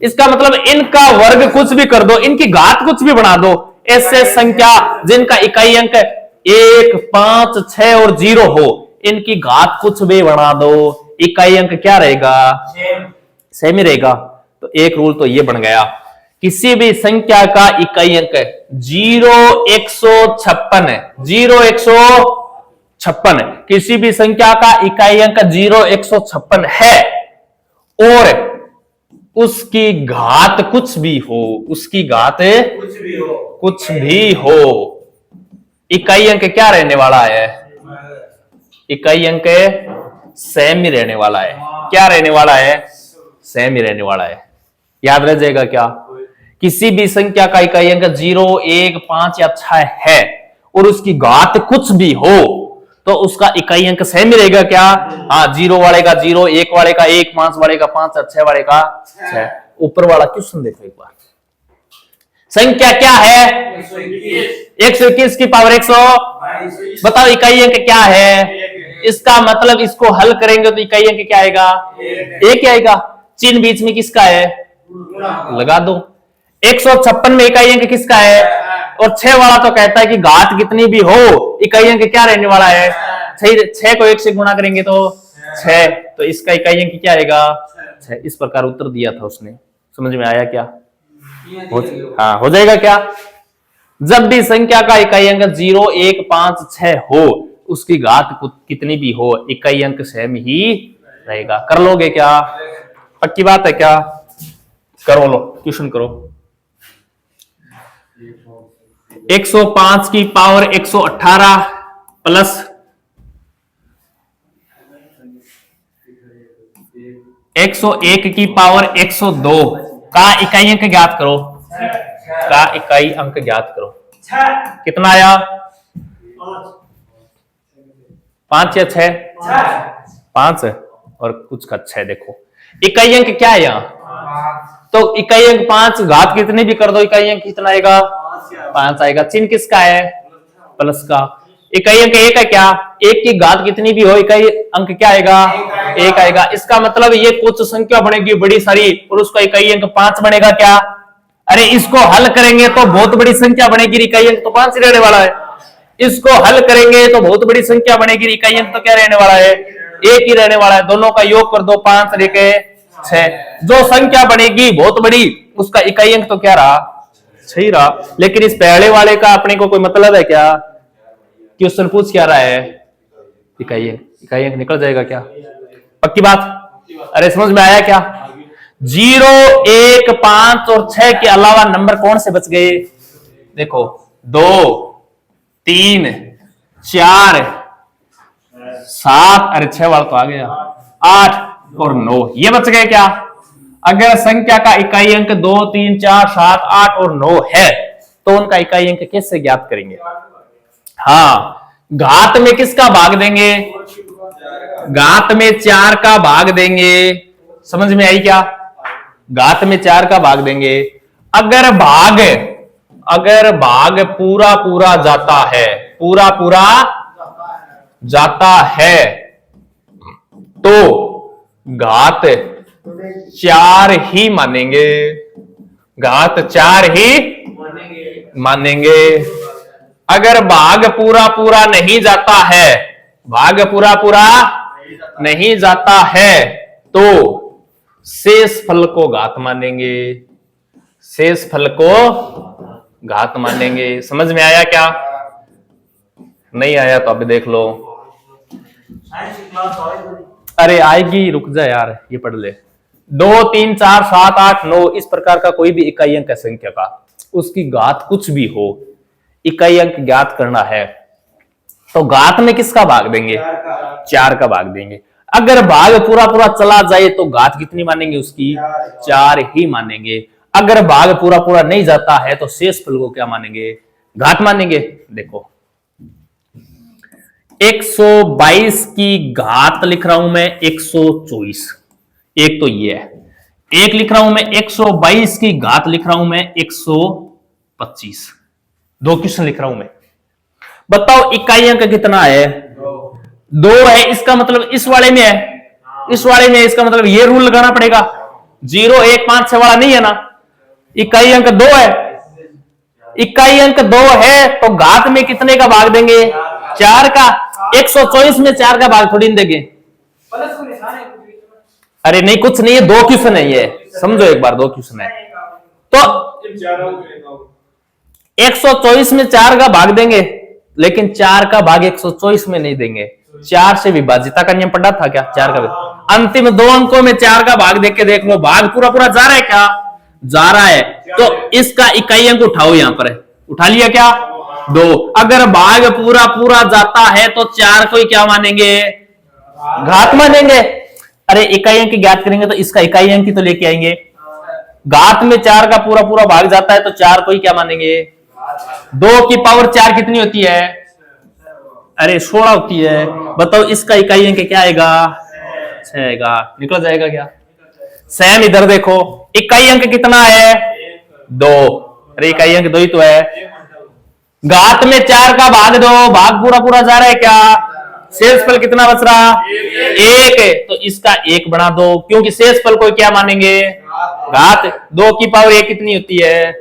इसका मतलब इनका वर्ग कुछ भी कर दो, इनकी घात कुछ भी बना दो, ऐसे संख्या जिनका इकाई अंक 1, 5, 6 और 0 हो, इनकी घात कुछ भी बना दो, इकाई अंक क्या रहेगा, सेम ही रहेगा। तो एक रूल तो ये बन गया, किसी भी संख्या का इकाई अंक 0, 156 है, 0, 156, किसी भी संख्या का इकाई अंक 0, 156 है और उसकी घात कुछ भी हो, उसकी घात कुछ भी हो, इकाई अंक क्या रहने वाला है, इकाई अंक सेम ही रहने वाला है। क्या रहने वाला है, सेम ही रहने वाला है। याद रह जाएगा क्या, किसी भी संख्या का इकाई अंक 0, 1, 5 या 6 है और उसकी घात कुछ भी हो तो उसका इकाई अंक सेम ही रहेगा क्या? हाँ, 0 वाले का 0, 1 वाले का 1, 5 वाले का 5 और 6 वाले का 6। ऊपर वाला क्वेश्चन देखो एक बार। संख्या क्या है? 121 की पावर 100। बताओ इकाई अंक क्या है? इसका मतलब इसको हल करेंगे तो इकाई अंक क्या आएगा? 1 आएगा। चिन्ह बीच में किसका है? लगा दो। 156 में इकाई अंक किसका है? और 6 वाला तो कहता है कि घात कितनी भी हो इकाई अंक क्या रहने वाला है? 6 को 1 से गुणा करेंगे तो 6, तो इसका इकाई अंक क्या आएगा? 6। इस प्रकार उत्तर दिया था उसने। समझ में आया क्या? हाँ, हो जाएगा क्या? जब भी संख्या का इकाई अंक 0, 1, 5, 6 हो, उसकी घात कितनी भी हो इकाई अंक सेम ही रहेगा। कर लोगे क्या? पक्की बात है क्या? करो, लो ट्यूशन करो। 105 की पावर 118 प्लस 101 की पावर 102 का इकाई अंक ज्ञात करो। का इकाई अंक ज्ञात करो। कितना आया? 5 या 6? 5 है और कुछ का 6। देखो इकाई अंक क्या है यहाँ? तो इकाई अंक 5, घात कितनी भी कर दो इकाई अंक कितना आएगा? 5 आएगा। चिन्ह किसका है? प्लस का। इकाई अंक 1 है क्या? 1 की घात कितनी भी हो इकाई अंक क्या आएगा? 1 आएगा। इसका मतलब ये कुछ संख्या बनेगी बड़ी सारी और उसका इकाई अंक 5 बनेगा क्या? अरे इसको हल करेंगे तो बहुत बड़ी संख्या बनेगी, इकाई अंक तो 5 ही रहने वाला है। इसको हल करेंगे तो बहुत बड़ी संख्या बनेगी, इकाई अंक तो क्या रहने वाला है? 1 ही रहने वाला है। दोनों का योग कर दो, 5 लेके 6। जो संख्या बनेगी बहुत बड़ी उसका इकाई अंक तो क्या रहा? 6 रहा। लेकिन इस पहले वाले का अपने को कोई मतलब है क्या? क्वेश्चन पूछ क्या रहा है? इकाई अंक निकल जाएगा क्या? पक्की बात? अरे समझ में आया क्या? 0, 1, 5 और 6 के अलावा नंबर कौन से बच गए? देखो 2, 3, 4, 7, अरे 6 वाला तो आ गया, 8 और 9 ये बच गए क्या? अगर संख्या का इकाई अंक 2, 3, 4, 7, 8 और 9 है तो उनका इकाई अंक कैसे ज्ञात करेंगे? हाँ, घात में किसका भाग देंगे? घात में 4 का भाग देंगे। समझ में आई क्या? घात में 4 का भाग देंगे। अगर भाग पूरा पूरा जाता है, पूरा पूरा जाता है तो घात 4 ही मानेंगे। घात 4 ही मानेंगे। अगर भाग पूरा पूरा नहीं जाता है, भाग पूरा पूरा नहीं जाता है तो शेष फल को घात मानेंगे। शेष फल को घात मानेंगे। समझ में आया क्या? नहीं आया तो अभी देख लो। अरे आएगी, रुक जा यार, ये पढ़ ले। 2, 3, 4, 7, 8, 9 इस प्रकार का कोई भी इकाई अंक है संख्या का, उसकी घात कुछ भी हो, इकाई अंक ज्ञात करना है तो घात में किसका भाग देंगे? 4 का भाग देंगे। अगर भाग पूरा पूरा चला जाए तो घात कितनी मानेंगे? उसकी 4 ही मानेंगे। अगर भाग पूरा पूरा नहीं जाता है तो शेष फल को क्या मानेंगे? घात मानेंगे। देखो 122 की घात लिख रहा हूं मैं 124, एक तो ये है। एक लिख रहा हूं मैं 122 की घात लिख रहा हूं मैं 125। 2 क्वेश्चन लिख रहा हूं मैं। बताओ इकाई अंक कितना है? 2 है। इसका मतलब इस वाले में है, इस वाले में है। इसका मतलब ये रूल लगाना पड़ेगा। 0, 1, 5, 6 वाला नहीं है ना। इकाई अंक 2 है। इकाई अंक 2 है तो घात में कितने का भाग देंगे? 4 का। 124 में 4 का भाग थोड़ी देंगे। अरे नहीं, कुछ नहीं है, 2 क्वेश्चन है ये, समझो एक बार। 2 क्वेश्चन है तो 124 में 4 का भाग देंगे, लेकिन 4 का भाग 124 में नहीं देंगे। 4 से विभाजिता का नियम पढ़ा था क्या? 4 का अंतिम 2 अंकों में 4 का भाग देख के देख लो, भाग पूरा पूरा जा रहा है क्या? जा रहा है। तो इसका इकाई अंक उठाओ, यहां पर है, उठा लिया क्या? 2। अगर भाग पूरा पूरा जाता है तो 4 को ही क्या मानेंगे? घात मानेंगे। अरे इकाई अंक ज्ञात करेंगे तो इसका इकाई अंक ही तो लेके आएंगे। घात में 4 का पूरा पूरा भाग जाता है तो 4 को ही क्या मानेंगे? 2 की पावर 4 कितनी होती है? अरे 16 होती है। बताओ इसका इकाई अंक क्या आएगा? 6 आएगा। निकल जाएगा क्या? सेम इधर देखो, इकाई अंक कितना है? 2। अरे इकाई अंक 2 ही तो है। घात में 4 का भाग दो, भाग पूरा पूरा जा रहा है क्या? शेषफल कितना बच रहा? 1 है। तो इसका 1 बना दो, क्योंकि शेषफल को क्या मानेंगे? घात। 2 की पावर 1 कितनी होती है?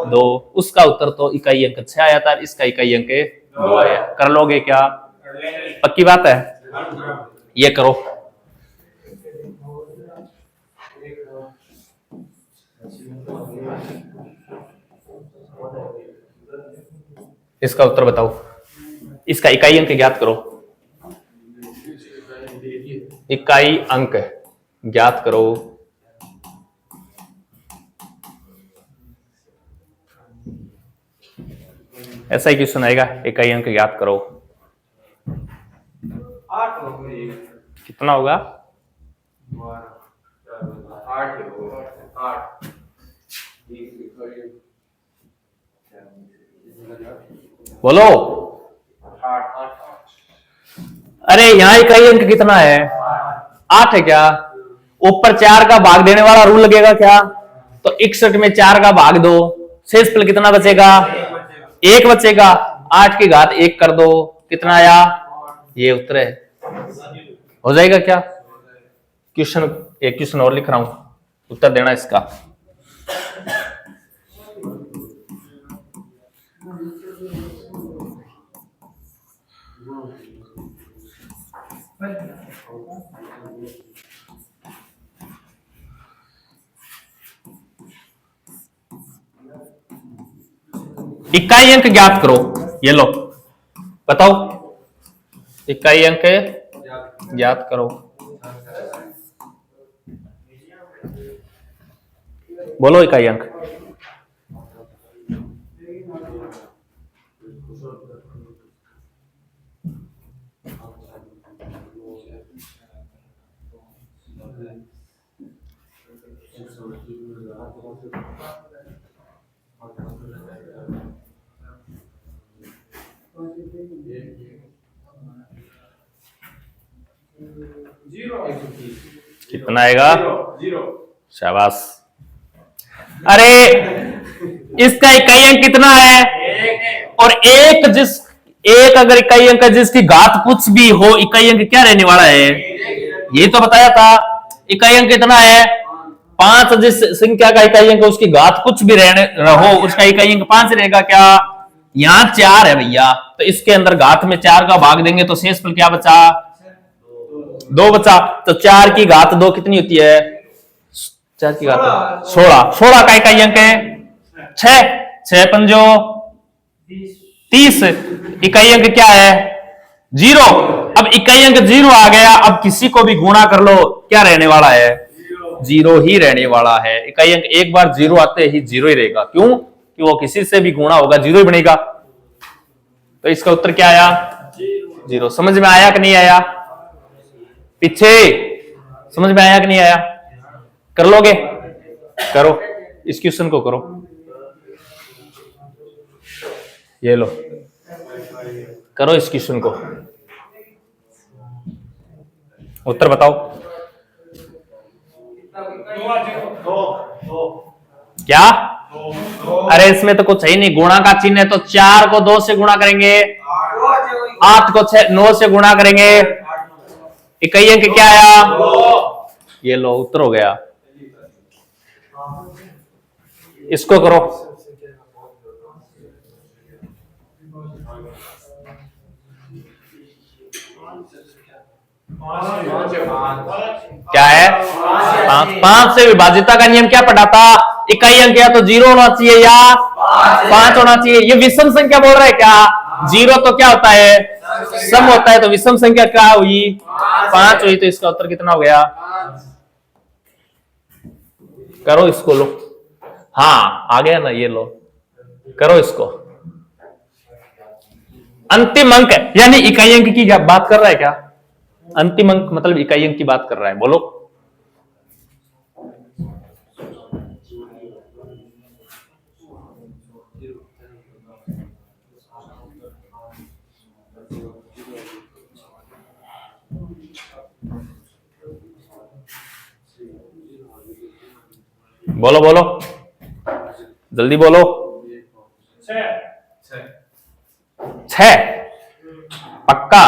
2। उसका उत्तर तो इकाई अंक 6 आया था, इसका इकाई अंक 2 आया। कर लोगे क्या? पक्की बात है? ये करो। इसका उत्तर बताओ, इसका इकाई अंक ज्ञात करो। इकाई अंक ज्ञात करो। ऐसा ही क्वेश्चन आएगा, इकाई अंक ज्ञात करो। 8 होगी। कितना होगा? 8। बोलो। 8। अरे यहाँ इकाई अंक कितना है? 8 है क्या? ऊपर 4 का भाग देने वाला रूल लगेगा क्या? तो 61 में 4 का भाग दो, शेषफल कितना बचेगा? 1 बचेगा। 8 की घात 1 कर दो, कितना आया? ये उत्तर है। हो जाएगा क्या? क्वेश्चन, एक क्वेश्चन और लिख रहा हूं, उत्तर देना इसका। इकाई अंक ज्ञात करो। ये लो, बताओ इकाई अंक ज्ञात करो। बोलो इकाई अंक। कितना आएगा? 0। शाबाश। अरे इसका इकाई अंक कितना है? और एक अगर इकाई अंक जिसकी घात कुछ भी हो, इकाई अंक क्या रहने वाला है? ये तो बताया था। इकाई अंक कितना है? 5। जिस संख्या का इकाई अंक उसकी घात कुछ भी रहने हो, उसका इकाई अंक 5 रहेगा क्या? यहाँ 4 है भैया, तो इसके अंदर घात में 4 का भाग देंगे तो शेषफल क्या बचा? 2 बचा। तो 4 की घात 2 कितनी होती है? 4 की घात 16। 16 का इकाई अंक है 6। 6 पंजो 30। इकाई अंक क्या है? 0। अब इकाई अंक 0 आ गया, अब किसी को भी गुणा कर लो, क्या रहने वाला है? 0 ही रहने वाला है। इकाई अंक एक बार 0 आते ही 0 ही रहेगा। क्यों? कि वो किसी से भी गुणा होगा 0 ही बनेगा। तो इसका उत्तर क्या आया? 0। समझ में आया कि नहीं आया? पीछे समझ में आया कि नहीं आया? कर लोगे? करो, इस क्वेश्चन को करो। ये लो, करो इस क्वेश्चन को, उत्तर बताओ। क्या? अरे इसमें तो कुछ है ही नहीं, गुणा का चिन्ह है, तो 4 को 2 से गुणा करेंगे, 8 को 9 से गुणा करेंगे, इकाई अंक क्या आया? ये लो, उत्तर हो गया। इसको करो। क्या है? 5 से विभाजिता का नियम क्या पढ़ा था? इकाई अंक या तो 0 होना चाहिए या 5 होना चाहिए। ये विषम संख्या बोल रहा है क्या? 0 तो क्या होता है? सम होता है। तो विषम संख्या क्या हुई? 5 हुई। तो इसका उत्तर कितना हो गया? करो इसको, लो। हाँ आ गया ना, ये लो, करो इसको। अंतिम अंक यानी इकाई अंक की बात कर रहा है क्या? अंतिम अंक मतलब इकाई अंक की बात कर रहा है। बोलो। बोलो बोलो, जल्दी बोलो। 6 पक्का।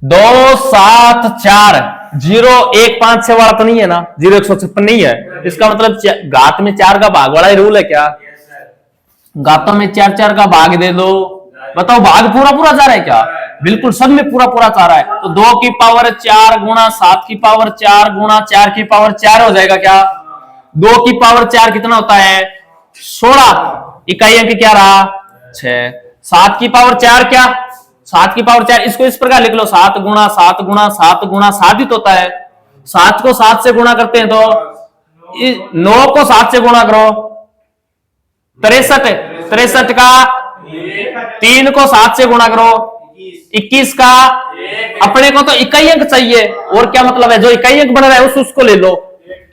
2 7 4 0 1 5 6 वाला तो नहीं है ना, 0 156 नहीं है। इसका मतलब घात में 4 का भाग वाला ही रूल है क्या? घातों में 4 4 का भाग दे दो। बताओ भाग पूरा पूरा जा रहा है क्या? बिल्कुल, सब में पूरा पूरा जा रहा है। तो 2 की पावर 4 गुणा 7 की पावर 4 गुणा 4 की पावर 4 हो जाएगा क्या? 2 की पावर 4 कितना होता है? 16। इकाई अंक क्या रहा? 6। 7 की पावर 4 क्या? 7 की पावर 4 इसको इस प्रकार लिख लो, 7 गुणा 7 गुणा 7 गुणा 7 ही तो होता है। 7 को 7 से गुणा करते हैं तो 9 को 7 से गुणा करो 63। 63 का 3 को 7 से गुणा करो 21 का। अपने को तो इकाई अंक चाहिए, और क्या मतलब है, जो इकाई अंक बन रहा है उसको ले लो।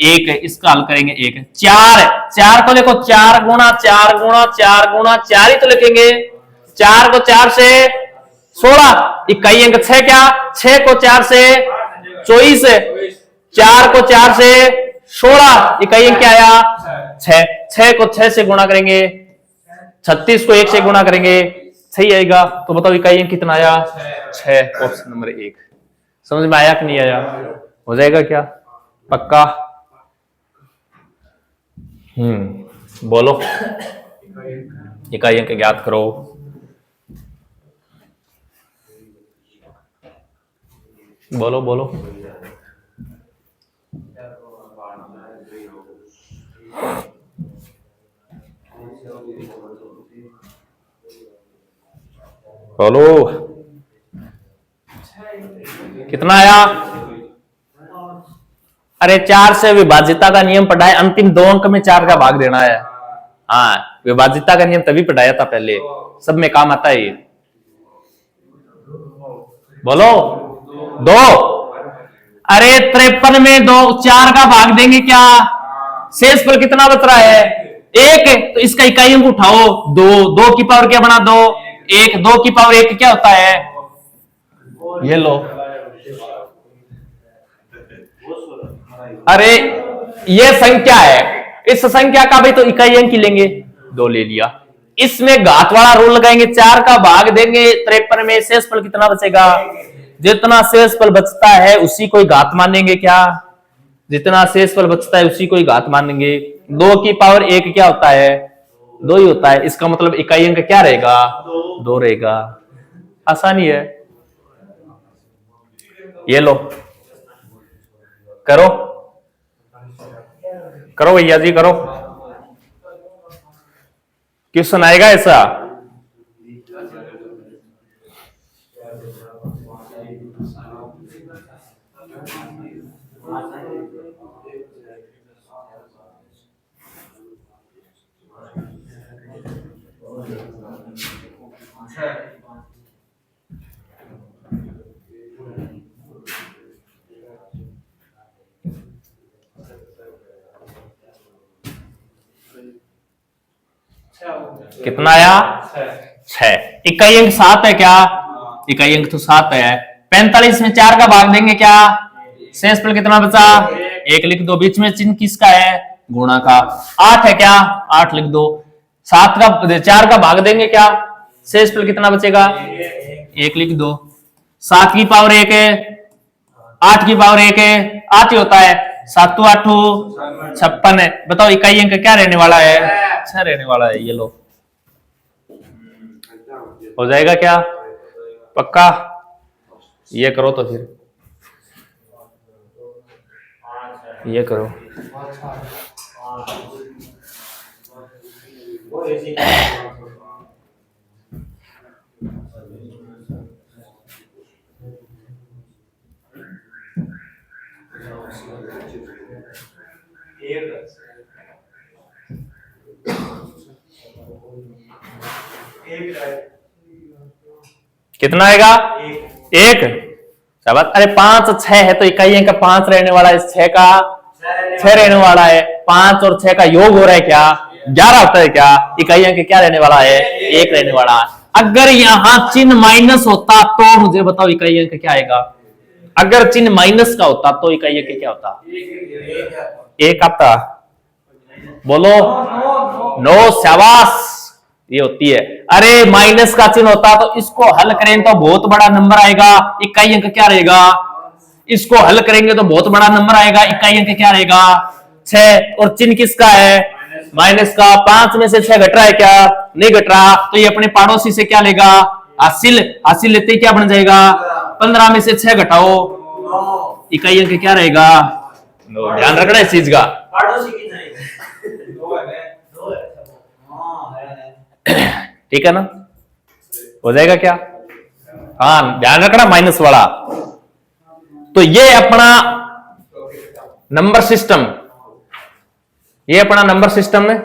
1 है, इसका हल करेंगे। 1 4 को देखो, 4 गुणा 4 गुणा 4 गुणा 4 ही तो लिखेंगे। 4 को 4 से 16, इकाई अंक 6 क्या? 6 को 4 से 24, 4 को 4 से 16, इकाई अंक क्या आया? 6। 6 को 6 से गुणा करेंगे, 36 को 1 से गुणा करेंगे, सही आएगा। तो बताओ इकाई अंक कितना आया? 6। Option number 1। समझ में आया कि नहीं आया? हो जाएगा क्या? पक्का? बोलो, इकाई अंक ज्ञात करो। बोलो बोलो। बोलो, कितना आया? अरे 4 से विभाज्यता का नियम पढ़ा है, अंतिम 2 अंक में 4 का भाग देना है। हाँ, विभाज्यता का नियम तभी पढ़ाया था पहले, सब में काम आता है ये। बोलो 2। अरे 53 में 2 4 का भाग देंगे क्या? शेषफल कितना बच रहा है? 1। तो इसका इकाई अंक उठाओ 2। 2 की पावर क्या बना? 2 1। 2 की पावर 1 क्या होता है? ये लो। अरे ये संख्या है, इस संख्या का भी तो इकाई अंक ही लेंगे। 2 ले लिया। इसमें घात वाला रूल लगाएंगे, 4 का भाग देंगे 53 में, शेषफल कितना बचेगा? जितना शेषफल बचता है उसी को ही घात मानेंगे क्या? जितना शेषफल बचता है उसी को ही घात मानेंगे। 2 की पावर 1 क्या होता है? 2 ही होता है। इसका मतलब इकाई अंक क्या रहेगा? 2 रहेगा। आसानी है। ये लो, करो करो भैया जी, करो। क्वेश्चन आएगा ऐसा? कितना आया? 6। इकाई अंक 7 है क्या? इकाई अंक तो 7 है। 45 में 4 का भाग देंगे क्या? शेषफल कितना बचा? 1 लिख दो। बीच में चिन्ह किसका है? गुणा का। 8 है क्या? 8 लिख दो। 7 का 4 का भाग देंगे क्या? शेषफल कितना बचेगा? 1 लिख दो। 7 की पावर 1 है, 8 की पावर 1 है, 8 ही होता है। 7 8 56 है। बताओ इकाई अंक क्या रहने वाला है? 6 रहने वाला है। ये लो, हो जाएगा क्या? पक्का? ये करो तो फिर ये करो। कितना आएगा? 1। अरे 5 6 है तो इकाई अंक 5 रहने वाला है। 6 का 6 रहने वाला है। 5 और 6 का योग हो रहा है क्या? 11 होता है क्या? इकाई अंक क्या रहने वाला है? 1 रहने वाला है। अगर यहां चिन्ह माइनस होता तो मुझे बताओ इकाई अंक क्या आएगा? अगर चिन्ह माइनस का होता तो इकाई अंक क्या होता? एक आता। बोलो नो, शाबाश, ये होती है। अरे माइनस का चिन्ह होता तो इसको हल करें तो बहुत बड़ा नंबर आएगा, इकाई अंक क्या रहेगा? इसको हल करेंगे तो बहुत बड़ा नंबर आएगा, इकाई अंक क्या रहेगा? 6। और चिन्ह किसका है? माइनस का। 5 में से 6 घट रहा है क्या? नहीं घट रहा, तो ये अपने पड़ोसी से क्या लेगा? हासिल। हासिल लेते ही क्या बन जाएगा? 15 में से 6 घटाओ, इकाई अंक क्या रहेगा? ध्यान रखना इस चीज का। ठीक है ना? हो जाएगा क्या? हाँ, ध्यान रखना माइनस वाला। तो ये अपना नंबर सिस्टम, ये अपना नंबर सिस्टम में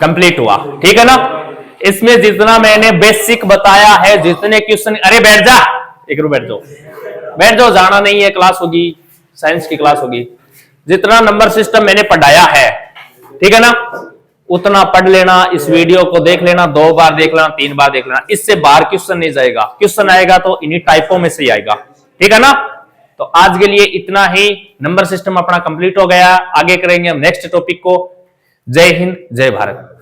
कंप्लीट हुआ। ठीक है ना? इसमें जितना मैंने बेसिक बताया है, जितने क्वेश्चन, अरे बैठ जा, एक रूप बैठ जाओ, बैठ जाओ, जाना नहीं है, क्लास होगी, साइंस की क्लास होगी। जितना नंबर सिस्टम मैंने पढ़ाया है, ठीक है ना, उतना पढ़ लेना, इस वीडियो को देख लेना, 2 बार देख लेना, 3 बार देख लेना, इससे बाहर क्वेश्चन नहीं जाएगा। क्वेश्चन आएगा तो इन्हीं टाइपों में से ही आएगा। ठीक है ना? तो आज के लिए इतना ही। नंबर सिस्टम अपना कंप्लीट हो गया। आगे करेंगे हम नेक्स्ट टॉपिक को। जय हिंद, जय भारत।